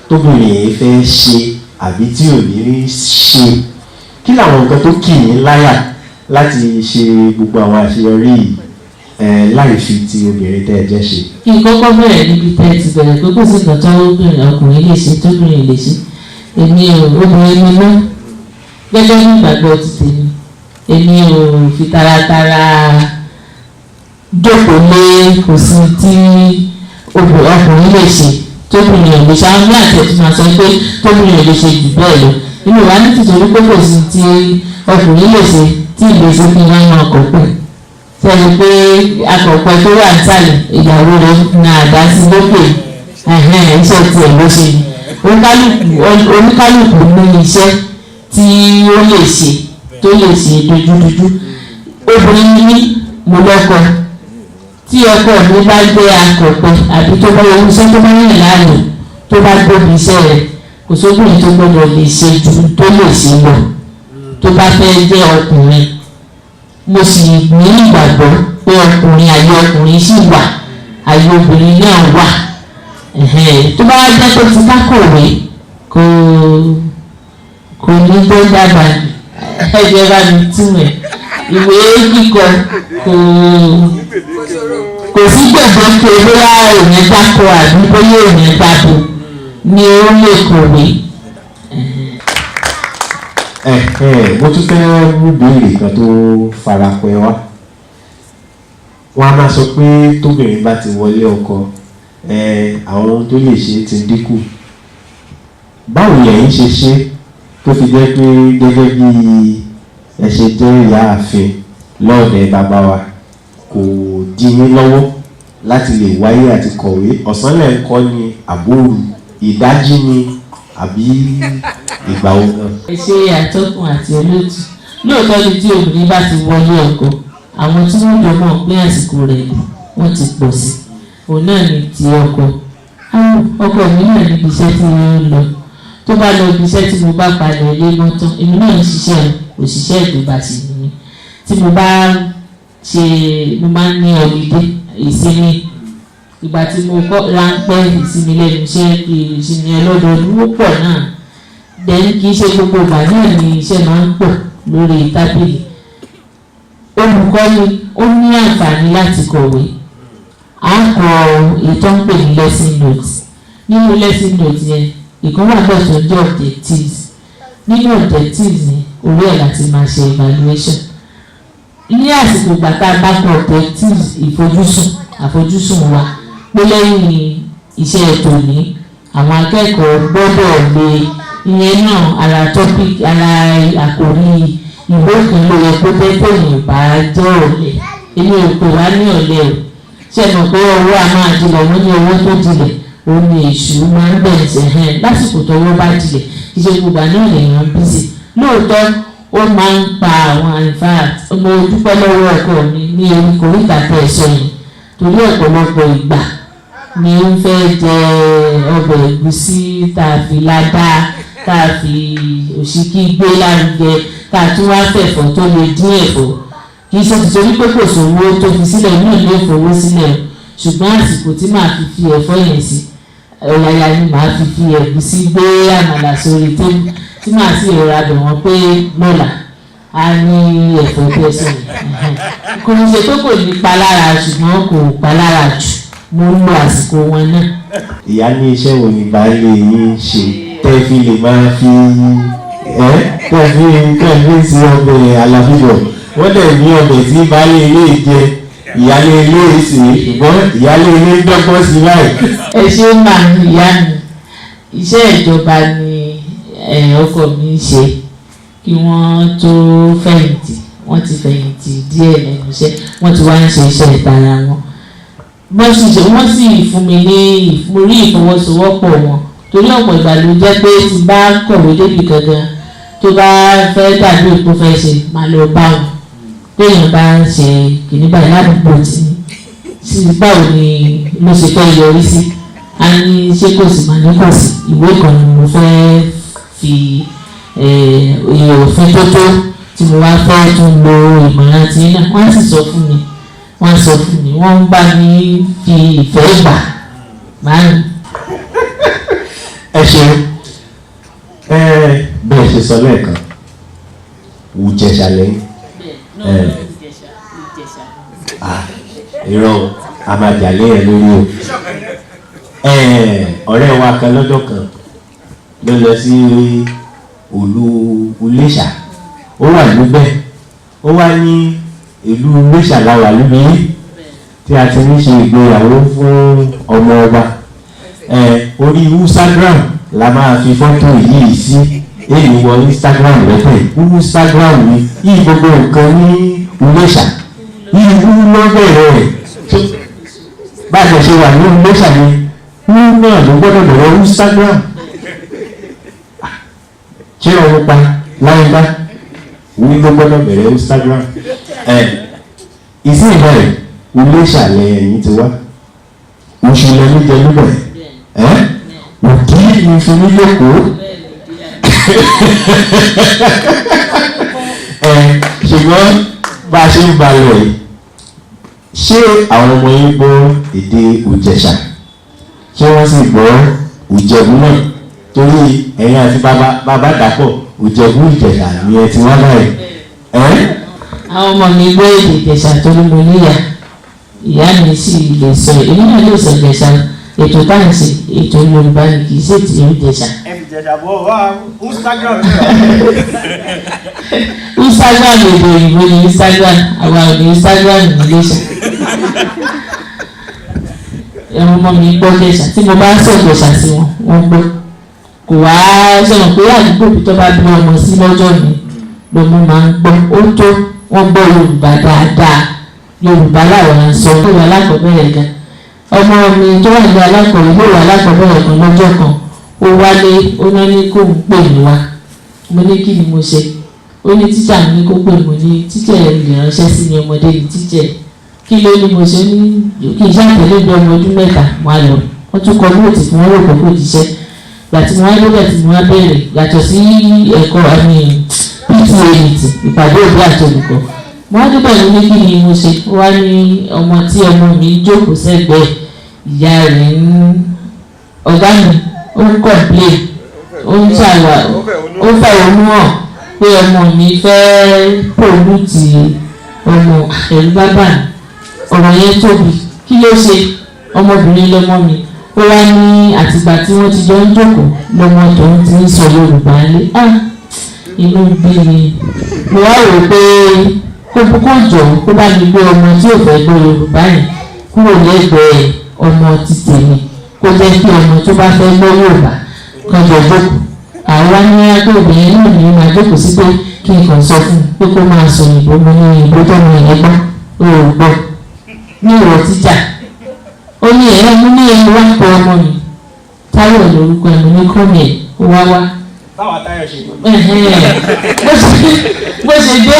tóbìnrin yìí fẹ́ ṣe àbí tí ò ní ṣe. Kí làwọn nǹkan tó kì í láyà láti ṣe gbogbo àwọn àṣeyọrí yìí láì fi ti obìnrin tẹ́ ẹ jẹ́ ṣe? Kí n kọ́kọ́ bẹ̀rẹ̀ níbi tẹ́ ẹ ti bẹ̀rẹ̀ pé kò sí nǹkan tó ọkùnrin lè ṣe tóbìnrin lè ṣe. Èmi ò obìnrin mi mọ́ gẹ́gẹ́ ní ìgbàgbọ́ ti tèmi. Èmi ò fi taratara jókòó lé kò sí tí ọkùnrin lè ṣe tóbìnrin ò lè ṣe. Àwọn ní àtẹ̀tù máa sọ pé tóbìnrin ò lè ṣe jù bẹ́ẹ̀ lọ. Inú wa ní tìtorí pé kò sí tí ọkùnrin lè ṣe tí ìgbésí fi máa ń yan ọkọ̀ pẹ̀. Sẹ́ni pé akọ̀pẹ́ tó wà nísàlẹ̀ ìyàwó rẹ̀ na àdá sí lókè, iṣẹ́ tiẹ̀ ló ṣe ni. Oníkálùkù ní iṣẹ́ tí ó lè ṣe tó lè ṣe dojúdojú. Obìnrin ní mo lọ́kọ, tí ọkọ mi bá gbé akọ̀pẹ́ àbí tó bá yọ iṣẹ́ tó bá yàn láàyò tó bá gbóbi iṣẹ́ rẹ̀, kò sóbìnrin tó gbọ́dọ̀ lè ṣe ju tó lè ṣe lọ tó bá fẹ́ jẹ́ ọkùnrin. Mo sì ní ìgbàgbọ́ pé ọkùnrin àyè ọkùnrin sì wà, àyè obìnrin náà wà. Tó bá jẹ́ pé ti kákòwé kò ní gbé dàgbà ẹgbẹ́ bá mi túmọ̀ ìwé kíkọ kò sí gbèdéke bóyá èèyàn dákọ àbí bóyá èèyàn dàbò ni ó lè kọ̀wé. mo tún fẹ́ mú béèrè kan tó farapẹ́ wá. Wọ́n á máa sọ pé tóbìnrin bá ti wọlé ọkọ àwọn ohun tó lè ṣe ti dínkù. Báwo lẹ̀yin ṣe ṣe tó fi jẹ́ pé gẹ́gẹ́ bí ẹ ṣe jẹ́ ìyá ààfin lọ́ọ̀dẹ̀ bàbá wa kò dí yín lọ́wọ́ láti lè wáyé àti kọ̀wé? Ọ̀sán lẹ̀ ń kọ́ ni àbóòrù, ìdájí ni àbí ìgbà wo gan? ẹ ṣe àtọkùn àti olóòtú. Lóòótọ́ ni tí obìnrin bá ti wọlé ọkọ, àwọn tí wọ́n jọ mọ̀ pé àsìkò rẹ̀ wọ́n ti pọ̀ sí. Òun náà ni ti ọkọ. Ọkọ mi náà níbi iṣẹ́ tí wọ́n ń lọ. Tó bá lọ ibi iṣẹ́ tí mo bá palẹ̀ ilé mọ́ tán, èmi náà ń ṣiṣẹ́ òṣìṣẹ́ ìjọba sí ni. Tí mo bá ń ní ọ̀lídé ìsinmi, ìgbà tí mo kọ́ ráńpẹ́ ìsinmi lẹ́nu iṣẹ́ ìsinmi ọlọ́dọọdún ó pọ̀ náà. Then kì í ṣe gbogbo ìgbà náà ni iṣẹ́ máa ń pọ̀ lórí tábìlì. Olùkọ́ni ó ní àǹfààní láti kọ̀wé. A kọ ètò ń pè ní lesson notes. Nínú lesson notes yẹn, ìkan wà bẹ́ẹ̀ tó jẹ́ objectives. Nínú objectives ni orí ẹ̀ láti máa ṣe evaluation. Ní àsìkò ìgbà tá a bá kọ objectives àfojúsùn wa pé lẹ́yìn iṣẹ́ tòní àwọn akẹ́kọ̀ọ́ gbọ́dọ̀ lè ìyẹn náà ara topic ara àkòrí ìwé kan ló yẹ kó tẹ́tẹ́ ìbá jẹ́ ọ̀lẹ. Èmi ò pè wá ní ọ̀lẹ o. Ṣé mọ̀ pé owó a máa dilẹ̀ wọ́n ní owó tó dilẹ̀ ó ní èṣù máa ń bẹ̀rẹ̀ sẹ́hẹ́n lásìkò tọwọ́ bá dilẹ̀ iṣẹ́ gbogbo náà lèèyàn bí sí. Lóòótọ́ ó máa ń pa àwọn àìfà. Mo dúpẹ́ lọ́wọ́ ọkọ mi ní orí koríta tẹ̀ sọ yìí torí ọ̀pọ̀lọpọ̀ ìgbà ni ó ń fẹ́ jẹ ọbẹ̀ ẹ̀gúsí tá a fi ládá tá a fi òṣìkí gbé lárugẹ tá a tún wá fẹ̀fọ́ tó lè dín ẹ̀fọ́. Kì í ṣe nítorí pé kò sówó tó fi sílẹ̀ inú ìlú ìfowó sílẹ̀, ṣùgbọ́n àsìkò tí màá fi ẹ̀fọ́ yẹn sí ọ̀yàyà ni màá fi ẹ̀gúsí gbé àmàlà sórí tébù tí màá sì rọra bẹ̀ wọ́n pé lọ́la a ní ẹ̀fọ́ tẹ́ sọ yìí. Kò ní ṣe pé kò ní pa lára ṣùgbọ́n kò pa lára jù. Mo ń lo àsìkò wọn náà. Ìyá ní iṣẹ́ wo ni baálé yín ṣe tẹ́ fi lè máa fi tẹ́ fi sí ọbẹ̀ alábíbọ̀? Wọ́n dẹ̀ ní ọbẹ̀ tí baálé ilé jẹ ìyálé ilé ìsè ṣùgbọ́n ìyálé ilé dọ́gbọ́n sí báyìí. Ẹ ṣe máa ń ìyá mi. Iṣẹ́ ìjọba ni ọkọ mi ń ṣe kí wọ́n tó fẹ̀yìntì. Wọ́n ti fẹ̀yìntì díẹ̀ lẹ́nu iṣẹ́, wọ́n ti wá ń ṣe iṣẹ́ ìtara wọn. Wọ́n sì fún mi ní ìforí ìfọwọ́sowọ́pọ̀ wọn torí ọ̀pọ̀ ìgbà ló jẹ́ pé tí bá kọ̀wé débi gangan tó bá fẹ́ dàbí òpó fẹ́ ṣe máa lọ bá wọn téèyàn bá ń ṣe kìíní báyìí ládùúgbò tí báwo ni mo ṣe fẹ́ yọrí sí. A ní ṣé kò sì máa ní kò sí ìwé kan ni mo fẹ́ fi òfin tó tí mo wá fẹ́ tún lo ìmọ̀ràn tí náà wọ́n sì sọ fún mi. Wọ́n ń bá mi fi ìfẹ́ gbà máa ń. Ẹ ṣeun. Bẹ́ẹ̀ ṣe sọ lẹ́ẹ̀kan Ìjẹ̀ṣà lẹ́yìn. Irọ́ a máa jà lé ẹ lórí o. Ọ̀rẹ́ wa kan lọ́jọ́ kan ló lọ sí olú Iléṣà. Ó wà níbẹ̀. Ó wá ní ìlú Iléṣà láwà lóbi tí a ti ń ṣe ìgbéyàwó fún ọmọ ọba. Orí Instagram la máa fi fọ́tò yìí sí. Èyí wọ Instagram lẹ́tẹ̀. Instagram ni yìí gbogbo nǹkan ní Iléṣà. Yìí wú lọ́bẹ̀rẹ̀ rẹ̀. Báyìí ṣe wà ní Iléṣà ni wú náà ló gbọ́dọ̀ bẹ̀rẹ̀ Instagram. Ṣé ọ̀run pa láyé bá? Wí ló gbọ́dọ̀ bẹ̀rẹ̀ Instagram. Ìsìn ìbẹ̀rẹ̀ Iléṣà lẹ́yìn ti wá. Oṣù lẹ́nu jẹ níbẹ̀. Òkì ní fi ní lẹ́kọ̀ọ́. Ṣùgbọ́n bá a ṣe ń balẹ̀ yìí, ṣé àwọn ọmọ yín gbọ́ èdè Ìjẹ̀ṣà? Ṣé wọ́n sì gbọ́ Ìjẹ̀bú náà? Torí ẹ̀yin àti bàbá dàpọ̀ Ìjẹ̀bú Ìjẹ̀ṣà ni ẹ ti wá báyìí. Àwọn ọmọ mi gbọ́ èdè Ìjẹ̀ṣà torí mo níyà. Ìyá mi sì lè sọ èmi náà lè sọ Ìjẹ̀ṣà ètò táyà ṣe ètò Yorùbá ni kì í ṣe ti Ìjẹ̀ṣà. ẹ fi Ìjẹ̀ṣà bọ̀ wá Instagram Instagram èdè òyìnbó ni Instagram, àwa ò ní Instagram ní Ìjẹ̀ṣà. ẹ̀rọ ọmọ mi gbọ́ Ìjẹ̀ṣà, tí mo bá ń sọ Ìjẹ̀ṣà sí wọn wọ́n gbọ́. kò wá sọ̀rọ̀ pé àdúgbò bí tó bá bí ọmọ sí lọ́jọ́ mi lọ́mọ máa ń gbọ́, ó tó wọ́n gbọ́ Yorùbá dáadáa. Yorùbá làwọn ń sọ tó wà lákọ̀ọ́bẹ̀rẹ̀ gan. ọmọ mi tó wà ní alákọ̀ọ́bẹ̀rẹ̀ ló wà lákọ̀ọ́bẹ̀rẹ̀ kan lọ́jọ́ kan, ó wálé ó náà ní kó ń pè mí wá. mo ní kí ni mo ṣe? ó ní tíṣà mi ní kó pè mí ní tíṣà lè ránṣẹ́ sí mi ọmọdé ní tíṣà. kí ló ní mo ṣe ní kí n ṣàtẹ̀lé bí ọmọ ọdún mẹ́ta wá lọ. wọ́n tún kọ lóòtì fún wọn rò pé kò jíṣẹ́. gbàtí mo wá lóbẹ̀ tí mo wá bẹ̀rẹ̀ yàtọ̀ sí ẹ̀kọ́ àmì PTA ìpàdé òbí àti olùkọ́. mo wá débẹ̀ ló ní kí ni mo ṣe? wá ní ọmọ tí ọmọ mi jókòó sẹ́gbẹ̀ẹ́ ìyá rẹ̀ ń ọ̀gá mi ó ń kọ̀m̀plé ó ń ṣàwà ó fẹ̀hónú hàn pé ọmọ mi fẹ́ pòlùtì ọmọ ẹ̀rú bábà ọ̀rọ̀ yẹn tóbi. kí ló ṣe? ọmọbìnrin lọmọ mi. ó wá ní àtìgbà tí wọ́n ti jọ ń jókòó lọmọ tòun ti ń sọ Yorùbá lé. inú bí mi mo wá rò pé kó jọ kó bá mi gbé ọmọ tí ò fẹ́ gbọ́ Yorùbá yẹn kúrò lẹ́gbẹ̀ẹ́ ọmọ ti tèmi, kó jẹ́ kí ọmọ tó bá fẹ́ gbọ́ Yorùbá kan jọ jókòó. àwa ní agbóbìnrin náà ní máa jókòó sí pé kí n kàn sọ fún un pé kó máa sọ òyìnbó. mo ní òyìnbó tó mọ ìyẹn gbọ́ ó gbọ́ ní ìwọ tíjà. ó ní ẹ̀rọ mú ní ẹni wá pọ̀ ọmọ mi Táyọ̀ lórúkọ ẹ̀mí ní kọ́mì ẹ̀ ó wá wá. báwa Táyọ̀ ṣe gbọ́. bó ṣe dé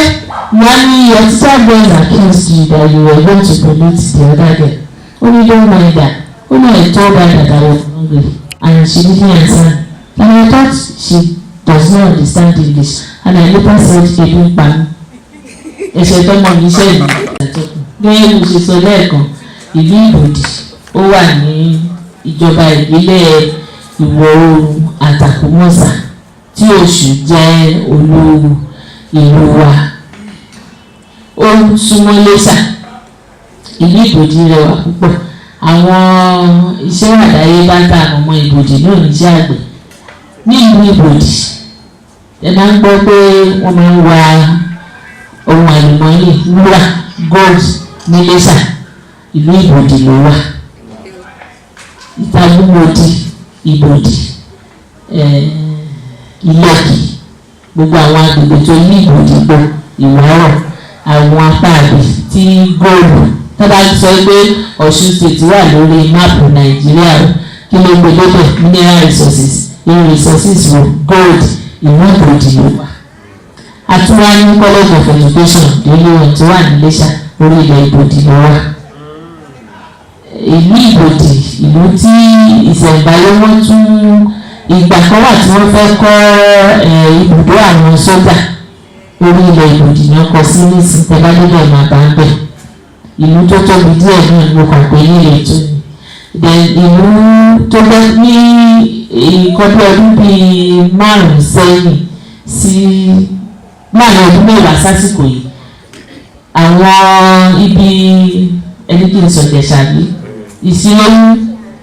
wọ́n ní your teacher boys accused you that you were going to pollute the other girl. ó ní don't mind that. ó ní I told her that I was hungry and she didn't answer. and I thought she does not understand English and I later said ebi ń pa mí. ẹ̀ṣẹ̀ tọ́mọ mi ṣe ìlú gẹ́gẹ́ bí mo ṣe sọ lẹ́ẹ̀kan, ìlú Ìbòdì ó wà ní ìjọba ìbílẹ̀ ìwọ̀ oòrùn Àtàkùnmọ́sà tí Ọ̀ṣù jẹ́ olú ìlú wa. ó súnmọ́ Iléṣà. ìlú Ìbòdì rẹwà púpọ̀. àwọn iṣẹ́ àdáyébá tá àwọn ọmọ Ìbòdì náà níṣẹ́ àgbẹ̀. ní ìlú Ìbòdì ẹ máa ń gbọ́ pé wọ́n máa ń wa ohun àlùmọ́ọ́nì wúrà gold ní Iléṣà. ìlú Ìbòdì ló wà. Ìtàlúmọ̀dì, Ìbòdì, Ìlọ́kì, gbogbo àwọn agbègbè tó ní Ìbòdì gbọ́ Ìwárọ̀, àwọn apá àbí tí góòlù tọ́ba sọ pé Ọ̀ṣun state wà lórí máàpù Nàìjíríà kí ló gbé lóbẹ̀ mineral resources, irú resources wo gold, ìlú Ìbòdì ló wà. àtúwá ní college of education délé wọn tó wà ní Iléṣà orí ilẹ̀ Ìbòdì ló wà. ìlú Ìbòdì ìlú tí ìṣẹ̀ǹbáyé wọ́n tún ìgbà kan wà tí wọ́n fẹ́ kọ́ ibùdó àwọn sójà orí ilẹ̀ Ìbòdì náà kọ sí nísìnyí tẹ́lá máa bá ń bẹ̀. ìlú tó tóbi díẹ̀ náà ló kàn pé ní ilẹ̀ tó ní. ìlú tó bẹ́ ní ìkọ́bí ọdún bíi 5 sẹ́yìn sí láàrin ọdún 10 sásìkò yìí àwọn ibi ẹni kí n sọ Ìjẹ̀ṣà Ìsìnlóyún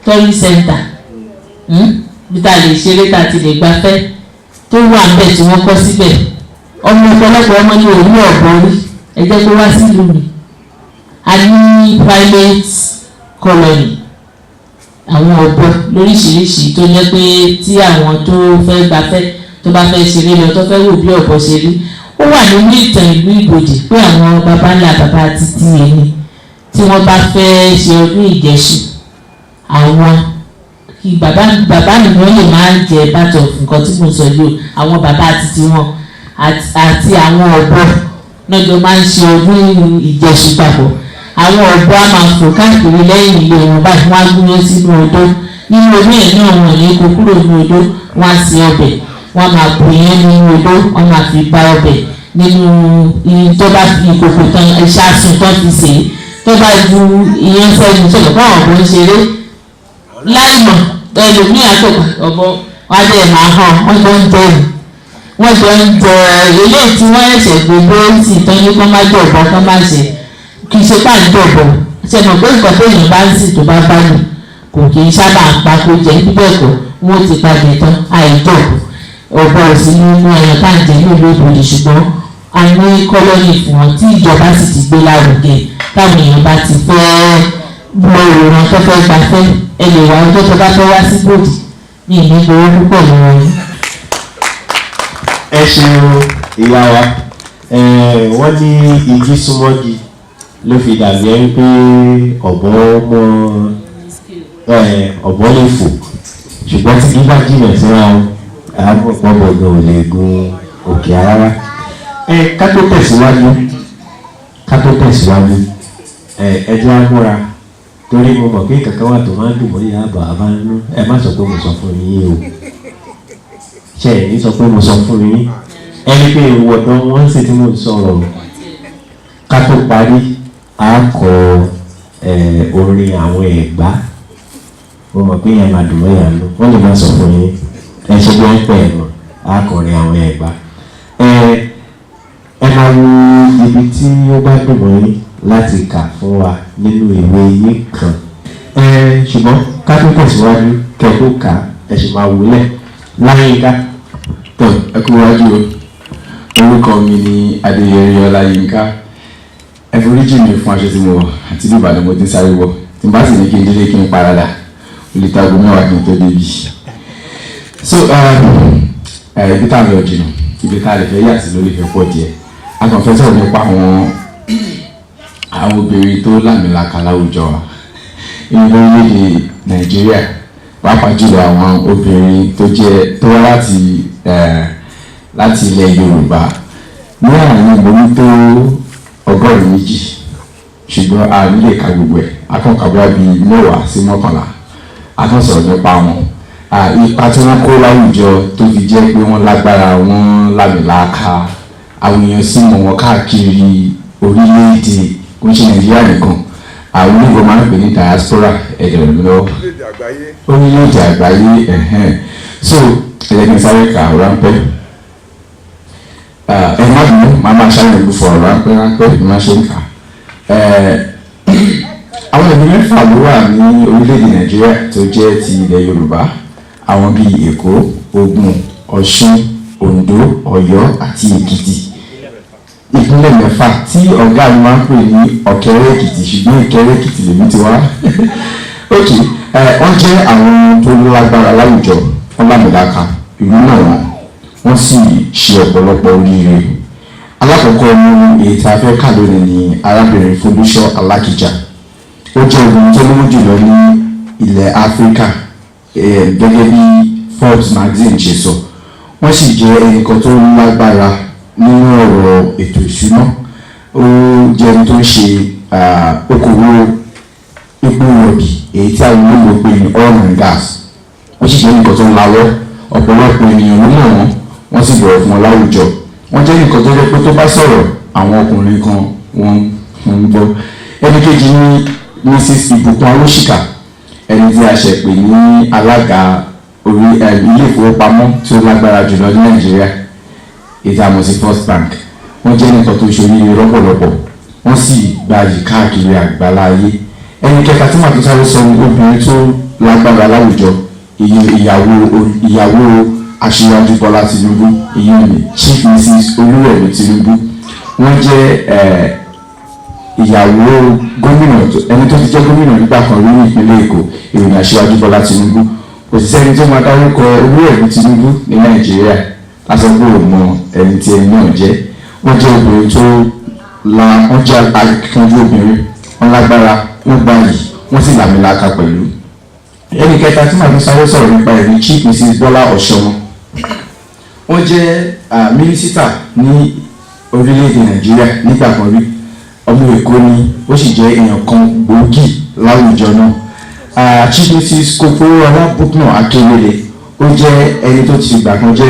tourist center bí ta lè ṣeré ta ti lè gbafẹ́ tó wà ń bẹ̀ tí wọ́n kọ́ síbẹ̀. ọmọ ọ̀pọ̀lọpọ̀ ọmọ ní orí ọ̀bọ rí ẹ jẹ́ kó wá sílùú mi. a ní private colony àwọn ọ̀bọ lóríṣiríṣi tó jẹ́ pé tí àwọn tó fẹ́ gbafẹ́ tó bá fẹ́ ṣeré lọ tó fẹ́ wò bí ọ̀bọ ṣe rí. ó wà nínú ìtàn ìlú Ìbòdì pé àwọn baba ńlá bàbá títí ẹni tí wọ́n bá fẹ́ ṣe ọdún Ìjẹ̀ṣù àwọn kí bàbá nìkan lè máa ń jẹ bàtọ̀ nǹkan tí mo sọ yìí o àwọn bàbá títí wọn àti àwọn ọ̀bọ náà jọ máa ń ṣe ọdún Ìjẹ̀ṣù papọ̀. àwọn ọ̀bọ á máa fò káàkiri lẹ́yìn ilé wọn báyìí wọ́n á gúnyán sínú odó nínú omi ẹ̀ náà wọ́n ní kó kúrò ní odó wọ́n á ṣe ọbẹ̀ wọ́n máa bù yẹn nínú odó wọ́n máa fi bá ọbẹ̀ nínú tó bá fi ìkòkò tán ṣáàsùn tán fi sè é tó bá ju ìyẹn sẹ́yìn sọ̀rọ̀ fún àwọn ọ̀bọ ń ṣeré láìmọ̀ ẹlòmíì àtọ̀gbà ọ̀bọ wọn dẹ̀ máa hàn wọ́n jọ ń jẹ wọ́n jọ ń jẹ eléyìí tí wọ́n ẹ̀ṣẹ̀ gbé bóyìí tán ní kán má jọ ọ̀bọ kán má ṣe kì í ṣe pàǹjọ ọ̀bọ ṣe mọ̀ pé nǹkan tó èèyàn bá ń sìn tó bá bá lò kò kì í sábà pa kó jẹ bíbẹ̀ kọ́ wọ́n ti padà tán àìjọ̀bù ọba òsì nínú ẹran tá à ń jẹ ní ìlú ìbòdì ṣùgbọ́n a ní kọ́lọ́nì fún wọn tí ìjọba sì ti gbé lárugẹ táwọn èèyàn bá ti fẹ́ gbọ́ ìròyìn tó fẹ́ gbafẹ́ ẹ lè wá ọjọ́ tó bá fẹ́ wá sí bòdì ní ìnígboro púpọ̀ lọ́wọ́ yín. ẹ ṣeun ìyá wa wọ́n ní igi súnmọ́gi ló fi dàbí ẹni pé ọ̀bọ lè fò ṣùgbọ́n tí kí bá jìnà síra wọn àbọ̀pọ̀ gbọ̀ngàn ò lè gun òkè rárá. ká tó tẹ̀síwájú ẹ jẹ́ á múra torí mo mọ̀ pé kankan wà tó máa ń dùn mọ́ ìyá àbá àbánú ẹ má sọ pé mo sọ fún yín o ṣe ẹ̀ ní sọ pé mo sọ fún yín ẹni pé ìwọ̀dọ̀ wọ́n sì tí mo sọ̀rọ̀ ká tó parí a kọ orin àwọn Ẹ̀gbá mo mọ̀ pé yẹn máa dùn mọ́ ìyá lọ wọ́n lè má sọ fún yín ẹ ṣe bí wọ́n pẹ̀ ẹ̀ mọ̀ a kọ orin àwọn Ẹ̀gbá ẹ máa wo ibi tí ó bá dùn mọ́ yín láti kà fún wa nínú ìwé yín kan ṣùgbọ́n ká tó tẹ̀síwájú kẹ́ tó kà ẹ sì máa wúlẹ̀ Láyínká. tó ẹ kú wájú o orúkọ mi ni Adéyẹrí Ọláyínká ẹ foríjì mi fún aṣọ tí mo wọ̀ àti bí Ìbàdàn mo ti sáré wọ̀ tí n bá sì ní kí n délé kí n parada olùtago mẹ́wàá kí n tó débi. so ibi tá a lọ jìnnà ibi tá a lè fẹ́ yà sí lórí ìfẹ́ pọ̀ díẹ̀ a kàn fẹ́ sọ̀rọ̀ nípa àwọn obìnrin tó lámìlaka láwùjọ wa nínú orílẹ̀-èdè Nàìjíríà pàápàá jùlọ àwọn obìnrin tó wá láti ilẹ̀ Yorùbá ní àwọn ìgbóhùn tó 100 ṣùgbọ́n a nílé ka gbogbo ẹ̀ akọ́kàbá bíi 10 sí 11 akọ́sọ̀rọ̀ nípa wọn ipa tí wọ́n kó láwùjọ tó fi jẹ́ pé wọ́n lágbára wọn lámìlaka àwọn èèyàn sì mọ̀ wọn káàkiri orílẹ̀-èdè kò ń ṣe Nàìjíríà nìkan àwọn olóògbé máa ń pè ní diaspora ẹ̀dẹ̀ lọ́wọ́ orílẹ̀-èdè àgbáyé so ẹ̀yẹ́dẹ̀ sáré kà ráńpẹ́ ẹ má dùn máa máa ṣàlàyé fún ọ̀rọ̀ ráńpẹ́ bí wọ́n ṣe ń kà àwọn ìlú mẹ́fà ló wà ní orílẹ̀-èdè Nàìjíríà tó jẹ́ ti ilẹ̀ Yorùbá àwọn bíi Èkó, Ògùn, Ọ̀ṣun, Oǹdó, Ọ̀yọ́ àti Èkìtì ìpínlẹ̀ mẹ́fà tí ọ̀gá mi máa ń pè ní Ọ̀kẹ́rẹ́ Èkìtì ṣùgbọ́n Ìkẹ́rẹ́ Èkìtì lèmi ti wá ok wọ́n jẹ́ àwọn tó lágbára láwùjọ wọn lámìlaka ìlú náà wọ́n sì ṣe ọ̀pọ̀lọpọ̀ oríire alákọ̀ọ́kọ́ ní èyí tí a fẹ́ kà lónìí ní arábìnrin Folúṣọ́ Alákìjà ó jẹ́ obìnrin tó lówó jùlọ ní ilẹ̀ Áfíríkà gẹ́gẹ́ bí Forbes magazine ṣe sọ wọ́n sì jẹ́ ẹnìkan tó lágbára nínú ọ̀rọ̀ ètò ìṣúná ó jẹ́ ẹni tó ń ṣe okòwò epo rọ̀bì èyí tí àwọn olóògbé pè ní oil and gas ó sì jẹ́ nǹkan tó ń lawọ́ ọ̀pọ̀lọpọ̀ ènìyàn ló mọ̀ wọ́n sì bọ̀wọ̀ fún wọn láwùjọ wọ́n jẹ́ nǹkan tó jẹ́ pé tó bá sọ̀rọ̀ àwọn ọkùnrin kan wọ́n ń gbọ́ ẹni kejì ní Mrs. Ìbùkún Awóṣìkà ẹni tí a ṣẹ̀ pè ní alága ilé ìfowópamọ́ tí ó lágbára jùlọ ní Nàìjíríà ìtààmú sí First Bank wọ́n jẹ́ nǹkan tó ṣoríire lọ́pọ̀lọpọ̀ wọ́n sì gbayì káàkiri àgbálá ayé ẹni kẹta tí màá tó sáré sọ ní obìnrin tó lágbára láwùjọ ìyàwó aṣíwájú Bọ́lá Tinubu èyí ni Chief Mrs. Olúrẹ̀mí Tinubu wọ́n jẹ́ ìyàwó gómìnà ẹni tó ti jẹ́ gómìnà nígbà kan rí ní ìpínlẹ̀ Èkó ìròyìn aṣíwájú Bọ́lá Tinubu kò sì sẹ́ni tó máa dárúkọ Olúrẹ̀mí Tinubu ní Nàìjíríà lásán pé òun mọ ẹni tí ẹni náà jẹ́ wọ́n jẹ́ obìnrin tó wọ́n jẹ́ akíkanjú obìnrin wọ́n lágbára wọ́n gbayì wọ́n sì làmìlaka pẹ̀lú ẹni kẹta tí màá fi sáré sọ̀rọ̀ nípa ẹ̀rí Chief Mrs. Bọ́lá Ọ̀ṣọ́wọ́n wọ́n jẹ́ mínísítà ní orílẹ̀-èdè Nàìjíríà nígbà kan rí ọmọ Èkó ni ó sì jẹ́ èèyàn kan gbòógì láwùjọ náà Chief Mrs. Kòfowórọlá Bùkúnà Akérèlé ó jẹ́ ẹni tó ti ìgbà kan rí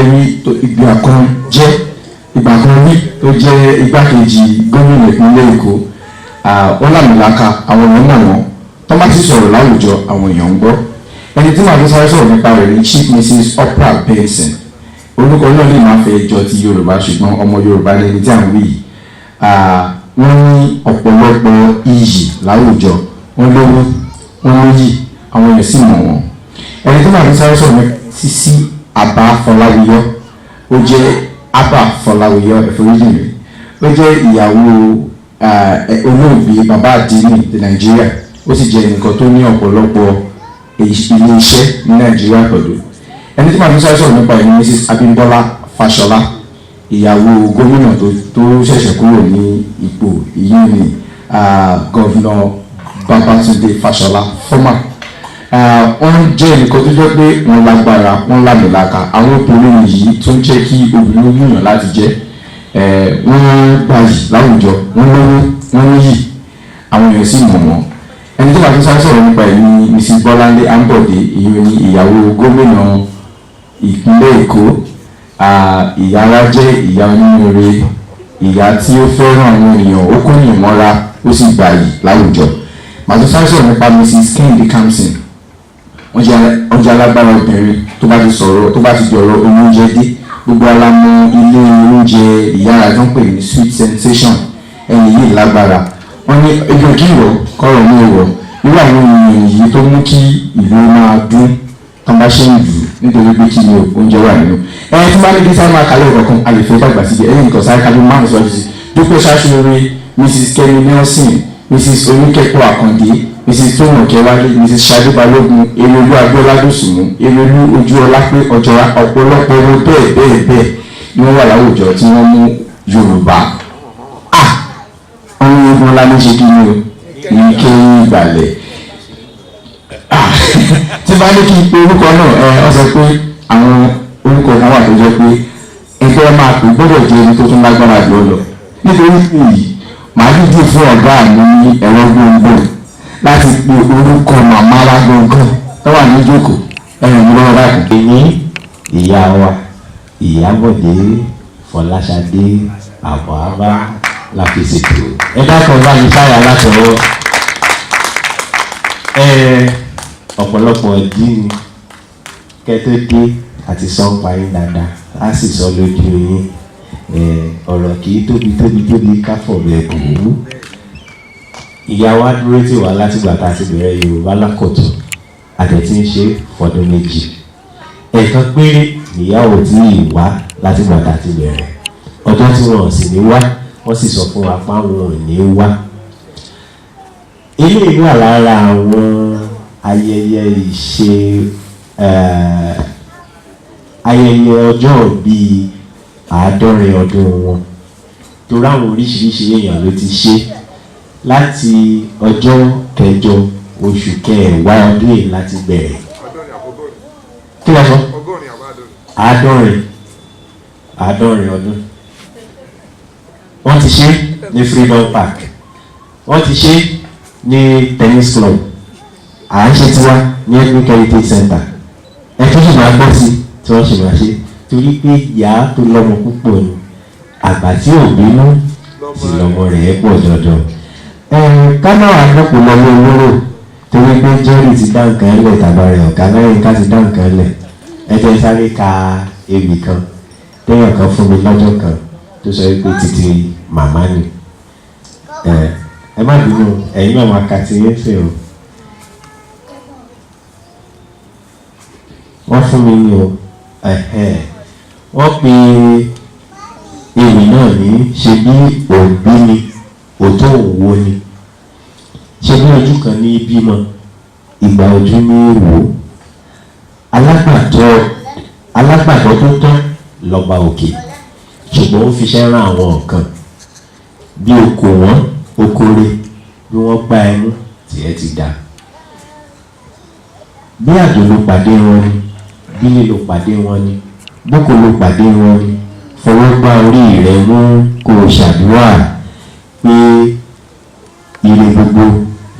tó jẹ́ igbákejì gómìnà ìpínlẹ̀ Èkó wọ́n lámìlaka àwọn èèyàn náà wọ́n tó bá ti sọ̀rọ̀ láwùjọ àwọn èèyàn ń gbọ́ ẹni tí màá fi sáré sọ̀rọ̀ nípa rẹ̀ ní Chief Mrs. Oprah Benson orúkọ náà lè máa fẹ́ jọ ti Yorùbá ṣùgbọ́n ọmọ Yorùbá ní ẹni tí à ń wí yìí wọ́n ní ọ̀pọ̀lọpọ̀ iyì láwùjọ wọ́n lówó wọ́n lóyì àwọn èèyàn sì mọ̀ wọ́n. Ẹni tó máa fi sáré sọ̀rọ̀ nípa Sisi Aba Fọláwiyọ́, ó jẹ́ Aba Fọláwiyọ́ ẹ̀fọ́ríjìnrì, ó jẹ́ ìyàwó olóògbé bàbá àdínì ti Nàìjíríà, ó sì jẹ́ ẹnìkan tó ní ọ̀pọ̀lọpọ̀ ilé iṣẹ́ ní Nàìjíríà pẹ̀lú. Ẹni tó máa fi sáré sọ̀rọ̀ nípa ẹni Mrs. Abímbọ́lá Fáṣọlá, ìyàwó gómìnà tó ṣẹ̀ṣẹ̀ kúrò ní ipò yìí ni gọ́vnà Babátúndé Fáṣọlá fọ́mà. Wọ́n jẹ́ ẹnìkan tó jẹ́ pé wọ́n lágbára, wọ́n lámìlaka. Àwọn obìnrin yìí tó ń jẹ́ kí obìnrin yíyàn láti jẹ́, wọ́n gbayì láwùjọ, wọ́n lówó, wọ́n níyì, àwọn èèyàn sì mọ̀ wọ́n. Ẹni tó bá tún sáré sọ̀rọ̀ nípa ẹ̀ ní Mrs. Bọ́láńlé Ambode, ìyẹn ni ìyàwó gómìnà ìpínlẹ̀ Èkó. Ìyá wa jẹ́ ìyá onínúure, ìyá tí ó fẹ́ràn àwọn èèyàn, ó kó yìn mọ́ra, ó sì gbayì láwùjọ. Màá tún sáré sọ̀rọ̀ nípa Mrs. Kehinde Kamson. Wọ́n jẹ́ alágbára obìnrin tó bá ti sọ̀rọ̀, tó bá ti dọ̀rọ̀ oúnjẹ dé. Gbogbo alámọ ilé oúnjẹ ìyára tó ń pè ní Sweet Sensation, ẹni yìí lágbára. Wọ́n ní ẹgbẹ́ kí ìwọ̀ kọ́rọ̀ ní ìwọ̀, irú àwọn èèyàn yìí tó mú kí ìlú máa dún tán bá ṣe ń lù nítorí pé kí ni oúnjẹ wà nínú. Ẹni tí bá ní kí sáré máa kalẹ̀ ọ̀kọ̀ọ̀kan a lè fẹ́ dàgbà síbi ẹni nìkan sáré kalẹ̀ márùn síwájú sí. Dúpẹ́ Ṣáṣúrẹ́, Mrs. Kemi Nelson, Mrs. Oníkẹ́kọ̀ọ́ Àkàndé, Mrs. Tóyàn Kẹwálé, Mrs. Ṣadé Balógun, Erelu Abíọ́lá Dòsùnmú, Erelu Ojúọlápé Ọjọ́ra, ọ̀pọ̀lọpọ̀ owó bẹ́ẹ̀ ni wọ́n wà láwùjọ tí wọ́n mú Yorùbá. Ọ̀run ogun ọlá ló ṣe kí ni o ní kéwìn ìgbàlẹ̀. Tí bá ní kí n pe orúkọ náà, ọ sọ pé àwọn orúkọ kan wà tó jẹ́ pé ẹgbẹ́ máa pè gbọ́dọ̀ jẹ́ ẹni tó tún lágbára jù ọ lọ. Nítorí pé yìí màá dìde fún ọ̀gá mi ní ẹ̀rọ gbòǹgbò láti pe orúkọ màmá wa gbọ̀ngàn tó wà ní ìjókòó ẹ̀rìn mi lọ́wọ́ báyìí. Èmi ìyá wa Ìyábọ̀dé Fọláṣadé Àbọ̀ábá la fi ṣètò. Ẹ dákun bá mi fáyà látọwọ́. Ọ̀pọ̀lọpọ̀ ìdí ni kẹ́tọ́ dé àti sọ́ǹpa yín dáadáa, á sì sọ lójú yín. Ọ̀rọ̀ kì í tóbi káfọ̀ bẹ́ẹ̀ bù ú. Ìyá wa dúró tì wá látìgbà tá a ti bẹ̀rẹ̀ Yorùbá Lákọ̀tun, àdẹ̀tí ń ṣe fọdún méjì. Ẹ̀kan péré ìyàwó tí ì wá látìgbà tá a ti bẹ̀rẹ̀. Ọjọ́ tí wọn ò sì ní wá, wọ́n sì sọ fún wa pé àwọn ò ní wá. Eléyìí wà lára àwọn ayẹyẹ ìṣe ayẹyẹ ọjọ́ bíi 50 ọdún wọn. Torí àwọn oríṣiríṣi èèyàn ló ti ṣe láti ọjọ́ kẹjọ oṣù kẹwàá ọdún yìí láti bẹ̀rẹ̀. Kí ló sọ? 50 ọdún. Wọ́n ti ṣe ní Freedom Park, wọ́n ti ṣe ní tennis club, à ń ṣe tiwa ní Ethnic Heritage Center. Ẹ̀tún sì máa gbọ́ sí tí wọ́n ṣe máa ṣe torí pé ìyá tó lọ́mọ púpọ̀ ni àgbà tí ò bínú sì lọ́mọ rẹ̀ pọ̀ jọjọ. Káná àgbọ̀pọ̀ lọ́wọ́ olóró torí pé Jerry ti dá nǹkan lẹ̀ tàbá rẹ̀ ọ̀gá mẹ́rin ká ti dá nǹkan lẹ̀. Ẹ jẹ́ sáré ka ewì kan téèyàn kan fún mi lọ́jọ́ kan tó sọ pé títí màmá ni. Ẹ má bínú ẹ̀yin náà máa ka ti yẹn fẹ́ o. Wọ́n fún mi ní o wọ́n pe ewì náà ní ṣe bí òbí ni òtó òwò ni, ṣe bí ojú kan ní bímọ ìgbà ojú ní wò, alágbàtọ́ tó tán lọ́ba òkè ṣùgbọ́n ó fiṣẹ́ rán àwọn kan bí okò wọn okòrè bí wọ́n gbá ẹnu tiẹ̀ ti dá. Bí àjò ló pàdé wọn ni, bí lílo pàdé wọn ni, bókò ló pàdé wọn ni, fọwọ́ gbá orí rẹ̀ mú kó o ṣàdúrà pé ire gbogbo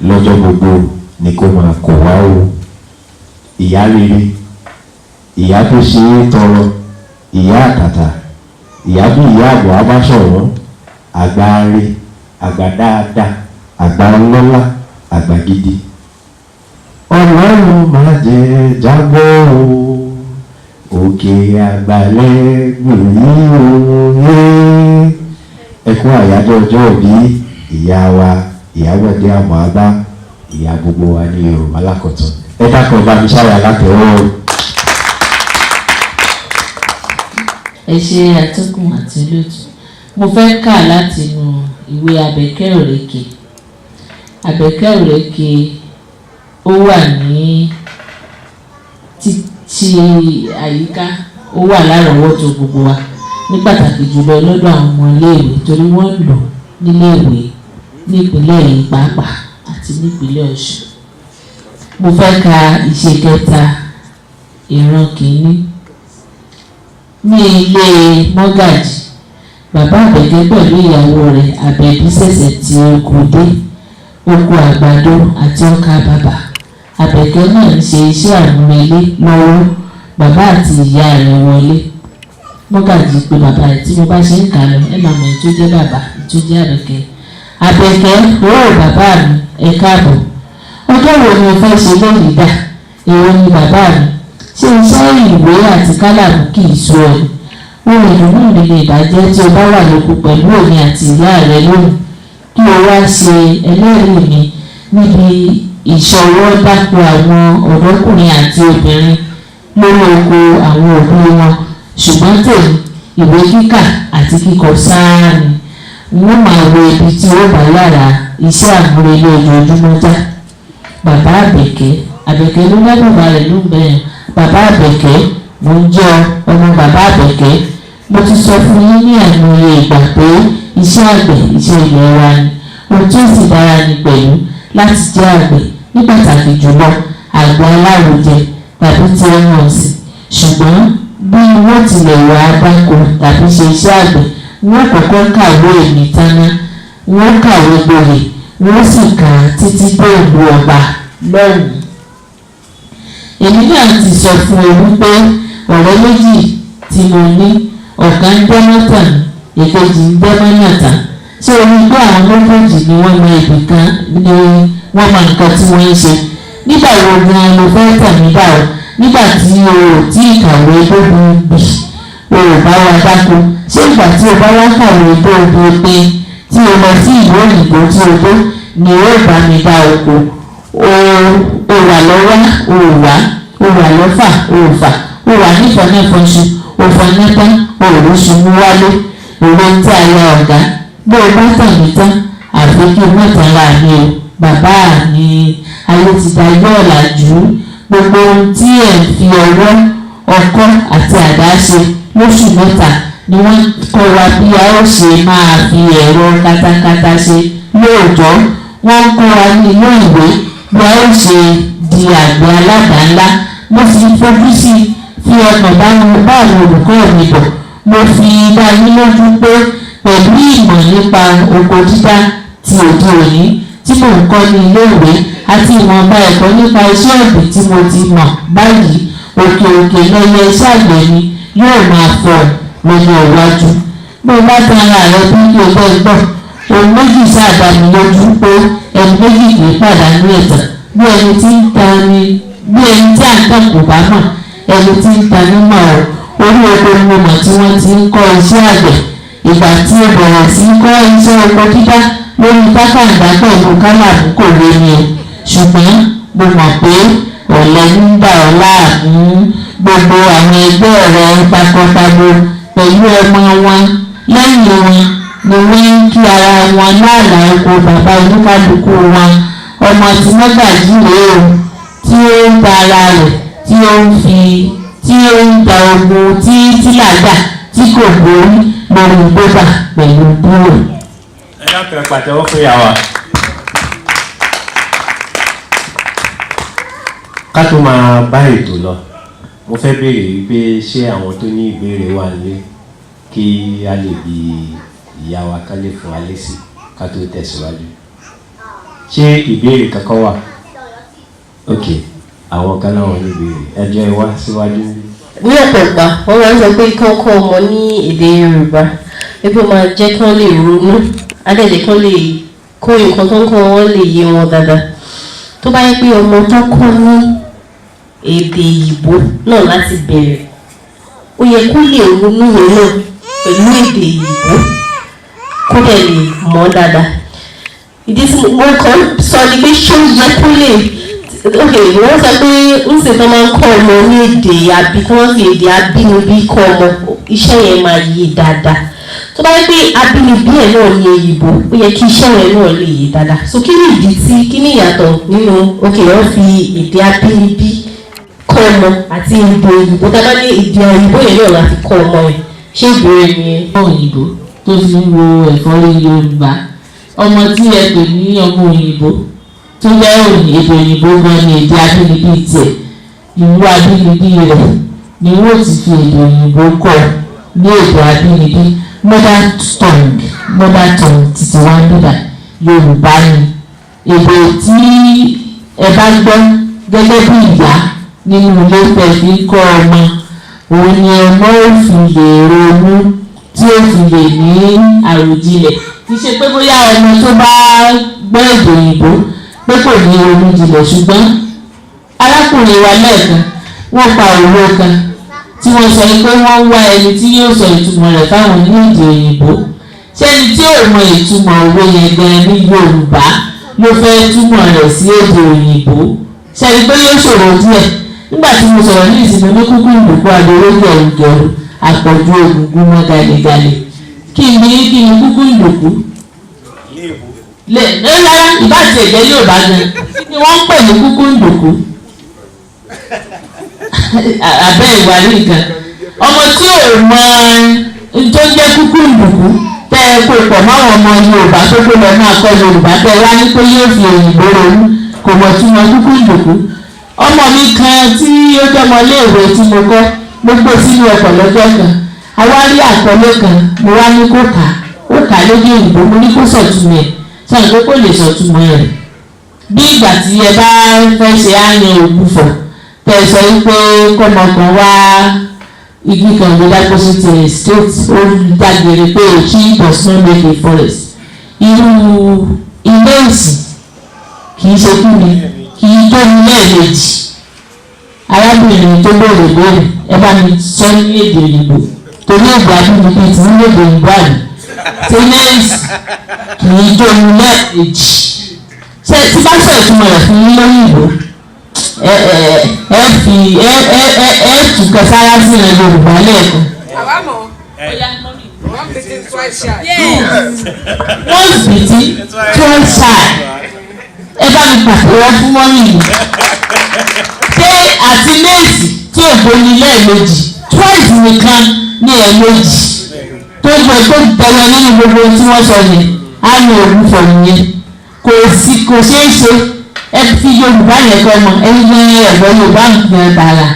lọ́jọ́ gbogbo ni kó máa kọ̀ wá o. Ìyá rere, ìyá tó ṣe é tọrọ, ìyá àtàtà, ìyá bí ìyá àbọ̀ abáṣọ̀rọ̀, àgbà rere, àgbà dáadáa, àgbà ọlọ́lá, àgbà gidi. Ọlọ́run máa jẹ jábọ́ o, òkè àgbàlẹ̀ gbòòrí òye. Ẹkún àyájọ́ ọjọ́ òbí ìyá wa Ìyábọ̀dé Àmọ̀ábá, ìyá gbogbo wa ní Yorùbá Lákọ̀tun. ẹ dákun bá mi ṣáyà látẹ̀wọ́. ẹ ṣe atọ́kùn àti olóòtú. Mo fẹ́ kà láti inú ìwé Àbẹ̀kẹ́ Òrékè. Àbẹ̀kẹ́ Òrékè ó wà ní títí àyíká, ó wà lárọ̀ọ́wọ́tó gbogbo wa, ní pàtàkì jùlọ lọ́dọ̀ àwọn ọmọ iléèwé torí wọ́n ń lò níléèwé nípínlẹ̀ yìí pàápàá àti nípínlẹ̀ Ọ̀ṣun. Mo fẹ́ ka ìṣe kẹta ìran kìíní. Ní ilé mọ́gàjì, bàbá Àbẹ̀kẹ́ pẹ̀lú ìyàwó rẹ̀ Àbẹ̀bí ṣẹ̀ṣẹ̀ ti oko dé, oko àgbàdo àti ọkà bàbà. Àbẹ̀kẹ́ náà ń ṣe iṣẹ́ àmúrelé lọ́wọ́. Bàbá àti ìyá rẹ̀ wọlé. Mọ́gàjì pé bàbá rẹ̀ tí mo bá ṣe ń kà lọ ẹ máa mọ̀ ètò jẹ́ bàbá ètò jẹ́ Àbẹ̀kẹ́. Àbẹ̀kẹ́ ó bàbá mi ẹ káàbọ̀. Ọjọ́ wo ni o fẹ́ ṣe lónìí dà? Èwo ni bàbá mi? Ṣé iṣẹ́ ìwé àti kálàmù kì í sú ọ ni? Ohun ìdùnnú mi ni ìbàjẹ́ tí o bá wà lóko pẹ̀lú òní àti ìyá rẹ lónìí. Kí o wá ṣe ẹlẹ́rìí mi níbi ìṣọwọ́ dáko àwọn ọ̀dọ́kùnrin àti obìnrin lórí oko àwọn òbí wọn. Ṣùgbọ́n tèmi ìwé kíkà àti kíkọ sáà ni. Wọ́n máa wo ibi tí ó bá yára iṣẹ́ àmúrelé ojoojúmọ́ já. Bàbá Àbẹ̀kẹ́ ló dá bàbá rẹ̀ ló ń bẹ̀rẹ̀. Bàbá Àbẹ̀kẹ́, mo ń jẹ́ ọmọ bàbá Àbẹ̀kẹ́. Mo ti sọ fún yín ní àìmọye ìgbà pé iṣẹ́ àgbẹ̀ iṣẹ́ ilẹ̀ wa ni. Ohun tí ó sì dára ni pẹ̀lú láti jẹ́ àgbẹ̀, ní pàtàkì jùlọ àgbẹ̀ alárojẹ tàbí ti ẹran ọ̀sìn. Ṣùgbọ́n bí wọ́n tilẹ̀ wà dáko tàbí ṣe iṣẹ́ àgbẹ̀, wọ́n kọ́kọ́ kàwé èmi tánná, wọ́n kàwé gboyè, wọ́n sì kà á títí dé ìlú ọba lọ́hùn-ún. Èmi náà ti sọ fún ẹ wípé ọ̀rẹ́ méjì tí mo ní, ọ̀kan ń dẹ́mọ́tà mi, èkejì ń dẹ́mọ́nàtà. Ṣé o rí pé àwọn méjèèjì ni wọ́n mọ ibì kan ni wọ́n mọ nǹkan tí wọ́n ń ṣe? Nígbà wo gan-an mo fẹ́ tẹ̀mí bá ọ? Nígbà tí o ò tí ì kàwé lóbi bì, o ò bá wa dáko. Ṣé ìgbà tí o bá wá kàwé lóbi pé tí o lọ sí ìlú òyìnbó tí o dé ni o bá mi dá oko? O wà lọ́wọ́, o wà lọ́fà, o fà, o wà nífọ̀nẹ́fọ̀ṣù, o fọ̀nẹ́tá, o ò ṣubú wálé. Òwe tí a yọ ọ̀gá bó o bá tàn mí tán àfi kí o mọ̀tàn ra mi o. Bàbá mi, ayé ti da ẹgbẹ́ ọ̀làjú. Gbogbo ohun tí ẹ̀ ń fi ọwọ́, ọkọ́ àti àdá ṣe lóṣù mẹ́ta ni wọ́n kọ́ wa bí a ó ṣe máa fi ẹ̀rọ katakata ṣe lóòjọ́. Wọ́n kọ́ wa ní ilé ìwé bí a ó ṣe di àgbẹ̀ aládàá ńlá. Mo fi fojú sí fi ọkàn báwọn olùkọ́ mi bọ̀. Mo fi dá yín lójú pé pẹ̀lú ìmọ̀ nípa oko dídá ti òde òní tí mò ń kọ́ ní ilé ìwé àti ìwọ̀nba ẹ̀kọ́ nípa iṣẹ́ ọ̀gbìn tí mo ti mọ̀ báyìí, òkè lọ́yẹ iṣẹ́ àgbẹ̀ mi yóò máa fọ̀ lọ́jọ́ iwájú. Bí o bá tan ara rẹ bí kí o bẹ́ẹ̀ gbọ́, ohun méjì sáàdá mi lójú pé ẹni méjì kì í pàdánù ẹ̀tàn. Bí ẹni tí à ń tàn kò bá mọ̀, ẹni tí ń ta nímọ̀ ọ̀. Orí oko ni mo mọ̀ tí wọ́n ti ń kọ́ iṣẹ́ àgbẹ̀. Ìgbà tí o bẹ̀rẹ̀ sí kọ́ iṣẹ́ oko dídá lórí tákàndá pẹ̀lú kálàmù kò lé mi o. Ṣùgbọ́n mo mọ̀ pé ọ̀lẹ ń dà ọ́ láàmú. Gbogbo àwọn ẹgbẹ́ rẹ̀ takọtabo pẹ̀lú ọmọ wọn lẹ́yìn wọn ni wọ́n ń kí ara wọn láàlá oko bàbá oníkálukú wọn. Ọmọ tí mọ́gàjí rèé o, tí ó ń ta ara rẹ̀, tí ó ń da ogun tí làjà tí kò borí lórí bébà pẹ̀lú búrò. Ẹ dákẹ́ pàtẹ́wọ́ fún ìyá wa. Ká tó máa bá ètò lọ, mo fẹ́ béèrè wípé ṣé àwọn tó ní ìbéèrè wà nílé kí a lè bi ìyá wa ká lè fún wa lésì ká tó tẹ̀síwájú. Ṣé ìbéèrè kankan wà? Ok, àwọn kan náà wọ́n ní ìbéèrè. Ẹjọ́ ẹ wá síwájú. Ní ọ̀pọ̀ ìgbà wọ́n máa ń sọ pé kí wọ́n kọ́ ọmọ ní èdè Yorùbá wípé máa jẹ́ kí wọ́n lè ronú, adẹ́jẹ́ kí wọ́n lè kó nǹkan tó ń kọ́ wọn lè yé wọn dáadáa. Tó bá yẹ pé ọmọ tó kọ́ ní èdè Ìgbò náà láti bẹ̀rẹ̀, ó yẹ kó lè ronú yẹn náà pẹ̀lú èdè Ìgbò kó dẹ̀ lè mọ̀ dáadáa. Ìdí tí mo kàn sọ ni pé ṣé ó yẹ kó lè ok wọ́n sọ pé ń sì tán máa ń kọ́ ọmọ ní èdè àbí tí wọ́n fi èdè abínibí kọ́ ọmọ iṣẹ́ yẹn máa yé dáadáa tó bá yẹ pé abínibí ẹ̀ náà ní èyìnbó ó yẹ kí iṣẹ́ yẹn náà lè yé dáadáa so kí ni ìdí tí kí ni ìyàtọ̀ nínú ok wọ́n fi èdè abínibí kọ́ ọmọ àti èdè òyìnbó dáadáa ní èdè òyìnbó yẹn náà láti kọ́ ọmọ yẹn ṣé ìbéèrè ni òyìnbó tó fi ń wo ẹ̀fọ́rí Yorùbá ọmọ tí ẹ pè ní ọmọ òyìnbó tó jẹ́ èdè òyìnbó gan ni èdè abínibí tiẹ̀ ìlú abínibí rẹ̀ ni wọ́n ti fi èdè òyìnbó kọ́ ní èdè abínibí mother tongue títí wá ń bíbà Yorùbá ni èdè tí ẹ bá gbọ́ gẹ́gẹ́ bí ìyá nínú ilé tẹ̀ fi ń kọ́ ọmọ òun ni ọmọ òfin lè ronú tí ó fi lè ní àròjinlẹ̀ kì í ṣe pé bóyá ọmọ tó bá gbọ́ èdè òyìnbó pé kò ní ronú jinlẹ̀ ṣùgbọ́n arákùnrin wa lẹ́ẹ̀kan wọ́n pa òwe kan tí wọ́n sọ pé wọ́n wá ẹni tí yóò sọ ìtumọ̀ rẹ̀ fáwọn ní èdè òyìnbó ṣẹ́ni tí ò mọ ìtumọ̀ òwe yẹn gan ní Yorùbá ló fẹ́ túmọ̀ rẹ̀ sí èdè òyìnbó ṣẹ́ni pé yóò ṣòro díẹ̀ nígbà tí mo sọ̀rọ̀ ní ìsinmi ní kúkú ìdòkú adoró gẹ̀rùgẹ̀rù àpọ̀jù ògùngùn mọ́ galegale kí ni kúkú ìdòkú rárá ìbáṣe ẹ̀jẹ̀ yóò bá gan ni wọ́n ń pè ní kúkú ìdòkú abẹ́ ìwà nìkan ọmọ tí ò mọ tó jẹ́ kúkú ìdòkú tẹ́ ẹ kó pọ̀ máwọn ọmọ Yorùbá tó gbé lọ máa kọ́ Yorùbá tẹ́ ẹ wá ní pé yóò fi òyìnbó ronú kò mọ̀ tí mo kúkú ìdòkú ọmọ mi kan tí ó jọmọ léèwé tí mo kọ́ mo gbé sínú ọkọ̀ lọ́jọ́ kan àwárí àkọlé kan mo wá ní kó kà ó kà lójú òyìnbó mo ní kó sọ̀túnmọ̀ ẹ̀ sọ̀rọ̀ pé kò lè sọ̀túnmọ̀ rẹ̀ bí ìgbà tí ẹ bá fẹ́ ṣe àyàn ògbufọ̀ tẹ̀ sọ pé kọ́mọ kan wá igi kan gbé dágbósí ti state ó dágbére pé a tree does not make a forest irú ilé ìsìn kì í ṣe kí ni kì í tó ní lẹ́ẹ̀mejì arábìnrin tó béèrè béèrè ẹ bá mi sọ ní èdè òyìnbó torí èdè abínibí tí ń lédè òyìnbó àná tẹ́lẹ̀sì kì í tó ní lẹ́ẹ̀mejì ṣe tí bá sọ ìtumọ̀ rẹ̀ fún yín lóyìnbó ẹ tù kẹsàrà sí ẹ Yorùbá lẹ́ẹ̀kan. once bitten twice shy ẹ bá mi pàtẹ́wọ́ fún mọ́mì mi ṣé àti léèsì tí ògbó ní lẹ́ẹ̀mejì twice nìkan ní ẹ̀ẹ̀mejì tó gbọ́ tó bẹ̀rẹ̀ nínú gbogbo tí wọ́n sọ yẹn á ní òògùn fọ̀ nìyẹn kò ṣeé ṣe ẹ fi Yorùbá yẹn kọ́ ọmọ ẹni ní ẹ̀gbọ́n Yorùbá nìkan tààrà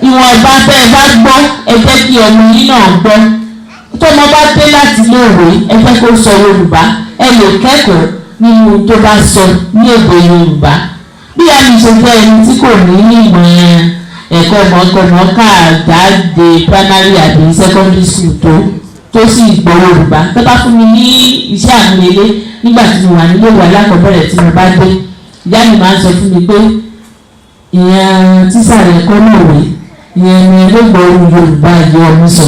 ìwọ̀nba tẹ́ ẹ bá gbọ́ ẹ jẹ́ kí ọmọ yín náà gbọ́ tọ́mọ bá dé láti iléèwé ẹ jẹ́ kó sọ Yorùbá ẹ lè kẹ́kọ̀ọ́ nínú tó bá sọ ní èdè Yorùbá bí a ní ṣe fẹ́ ẹni tí kò ní ìmọ̀ ẹ̀kọ́ mọ̀ọ́kọ́mọ́ká jáde primary àbí secondary school tó sì gbọ́ Yorùbá tó bá fún mi ní iṣẹ́ àmúlélé nígbà tí mo wà nílé ìwé alákọ̀ọ́bẹ̀rẹ̀ tí mo bá dé ìyá mi máa ń sọ fún mi pé ìyẹn tíṣà rẹ̀ kọ́ lóòwe ìyẹn ni ẹlẹ́gbọ̀ọ́ Yorùbá ìyá ọmọ sọ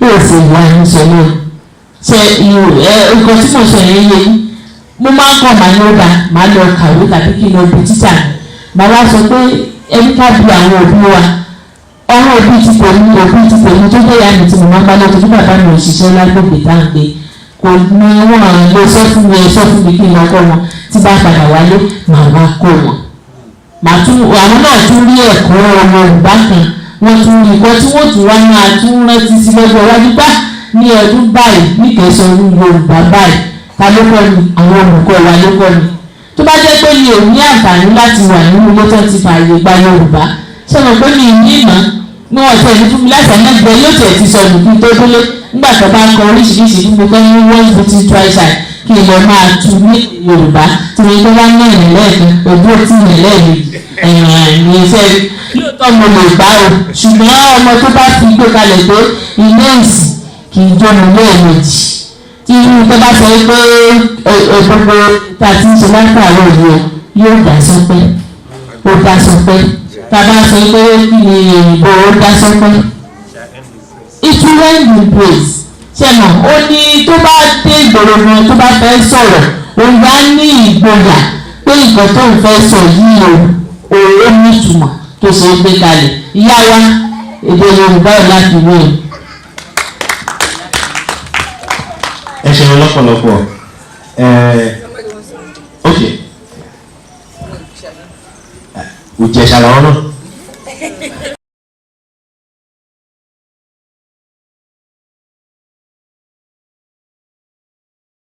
yóò ṣe ìyá ọmọ sọ náà ṣe nǹkan tí mo sọ yẹn yé mo máa ń kọ́ màá ní ó dà màá lọ kàwé tàbí kí n lọ bí tíṣà mi màá wá sọ pé ẹni ká bí àwọn òbí wa ọ̀rọ̀ òbí ti tèmi tó jẹ́ ìyá mi tí mo máa ń bá lọ́tọ́ tí bàbá mi ò ṣiṣẹ́ lágbègbè tá à ń gbé kò ní wọ́n lè sọ fún mi kí n lọ kọ́ wọn tí bá padà wálé màá wá kọ́ wọn. àwọn náà tún rí ẹ̀kọ́ Yorùbá kan wọ́n tún rí nǹkan tí wọ́n tún wá máa tún rántí sí lọ́jọ́ iwájú bá ní ọdún báyìí níkẹsàn-án Yorùbá báyìí ta ló kọ́ ni àwọn olùkọ́ wa ló kọ́ ni. tó bá jẹ́ pé mi ò ní àǹfààní láti wà nínú ilé tó ti fààyè gba Yorùbá sọ̀rọ̀ pé mi ní ìmọ̀ ní wọ́n tẹ̀ ní fún mi láti ẹ̀mẹ́ gbẹ yóò tẹ̀ ti sọnù kí n tó délé nígbà tó bá kọ oríṣiríṣi fún mi pé ní wọ́n ti ti try side kí n lọ máa tu ní Yorùbá tí mo tó bá ní ẹ̀rìn lẹ́ẹ̀kan ojú ó tì mí lẹ́ẹ̀mejì ní iṣẹ́ lóòótọ́ mo lè gbá o ṣùgbọ́n ọmọ tó bá fi gbé kalẹ̀ pé ilé ìsìn kì í jóná lẹ́ẹ̀mejì tí tó bá sọ pé gbogbo tá a ti ń ṣe látàárọ̀ yìí yóò dá sọpẹ́ ó dá sọpẹ́ tá a bá sọ pé kí ni òyìnbó ó dá sọpẹ́ it will end in praise ṣẹ́nà ó ní tó bá dé ìgboro gan tó bá fẹ́ sọ̀rọ̀ òun bá ní ìgboyà pé nǹkan tó ń fẹ́ sọ yìí o ó ní ìtumọ̀ tó sọ gbé kalẹ̀. Ìyá wa èdè Yorùbá ò láti wé o. ẹ ṣeun lọ́pọ̀lọpọ̀ ok Ìjẹ̀ṣà làwọn náà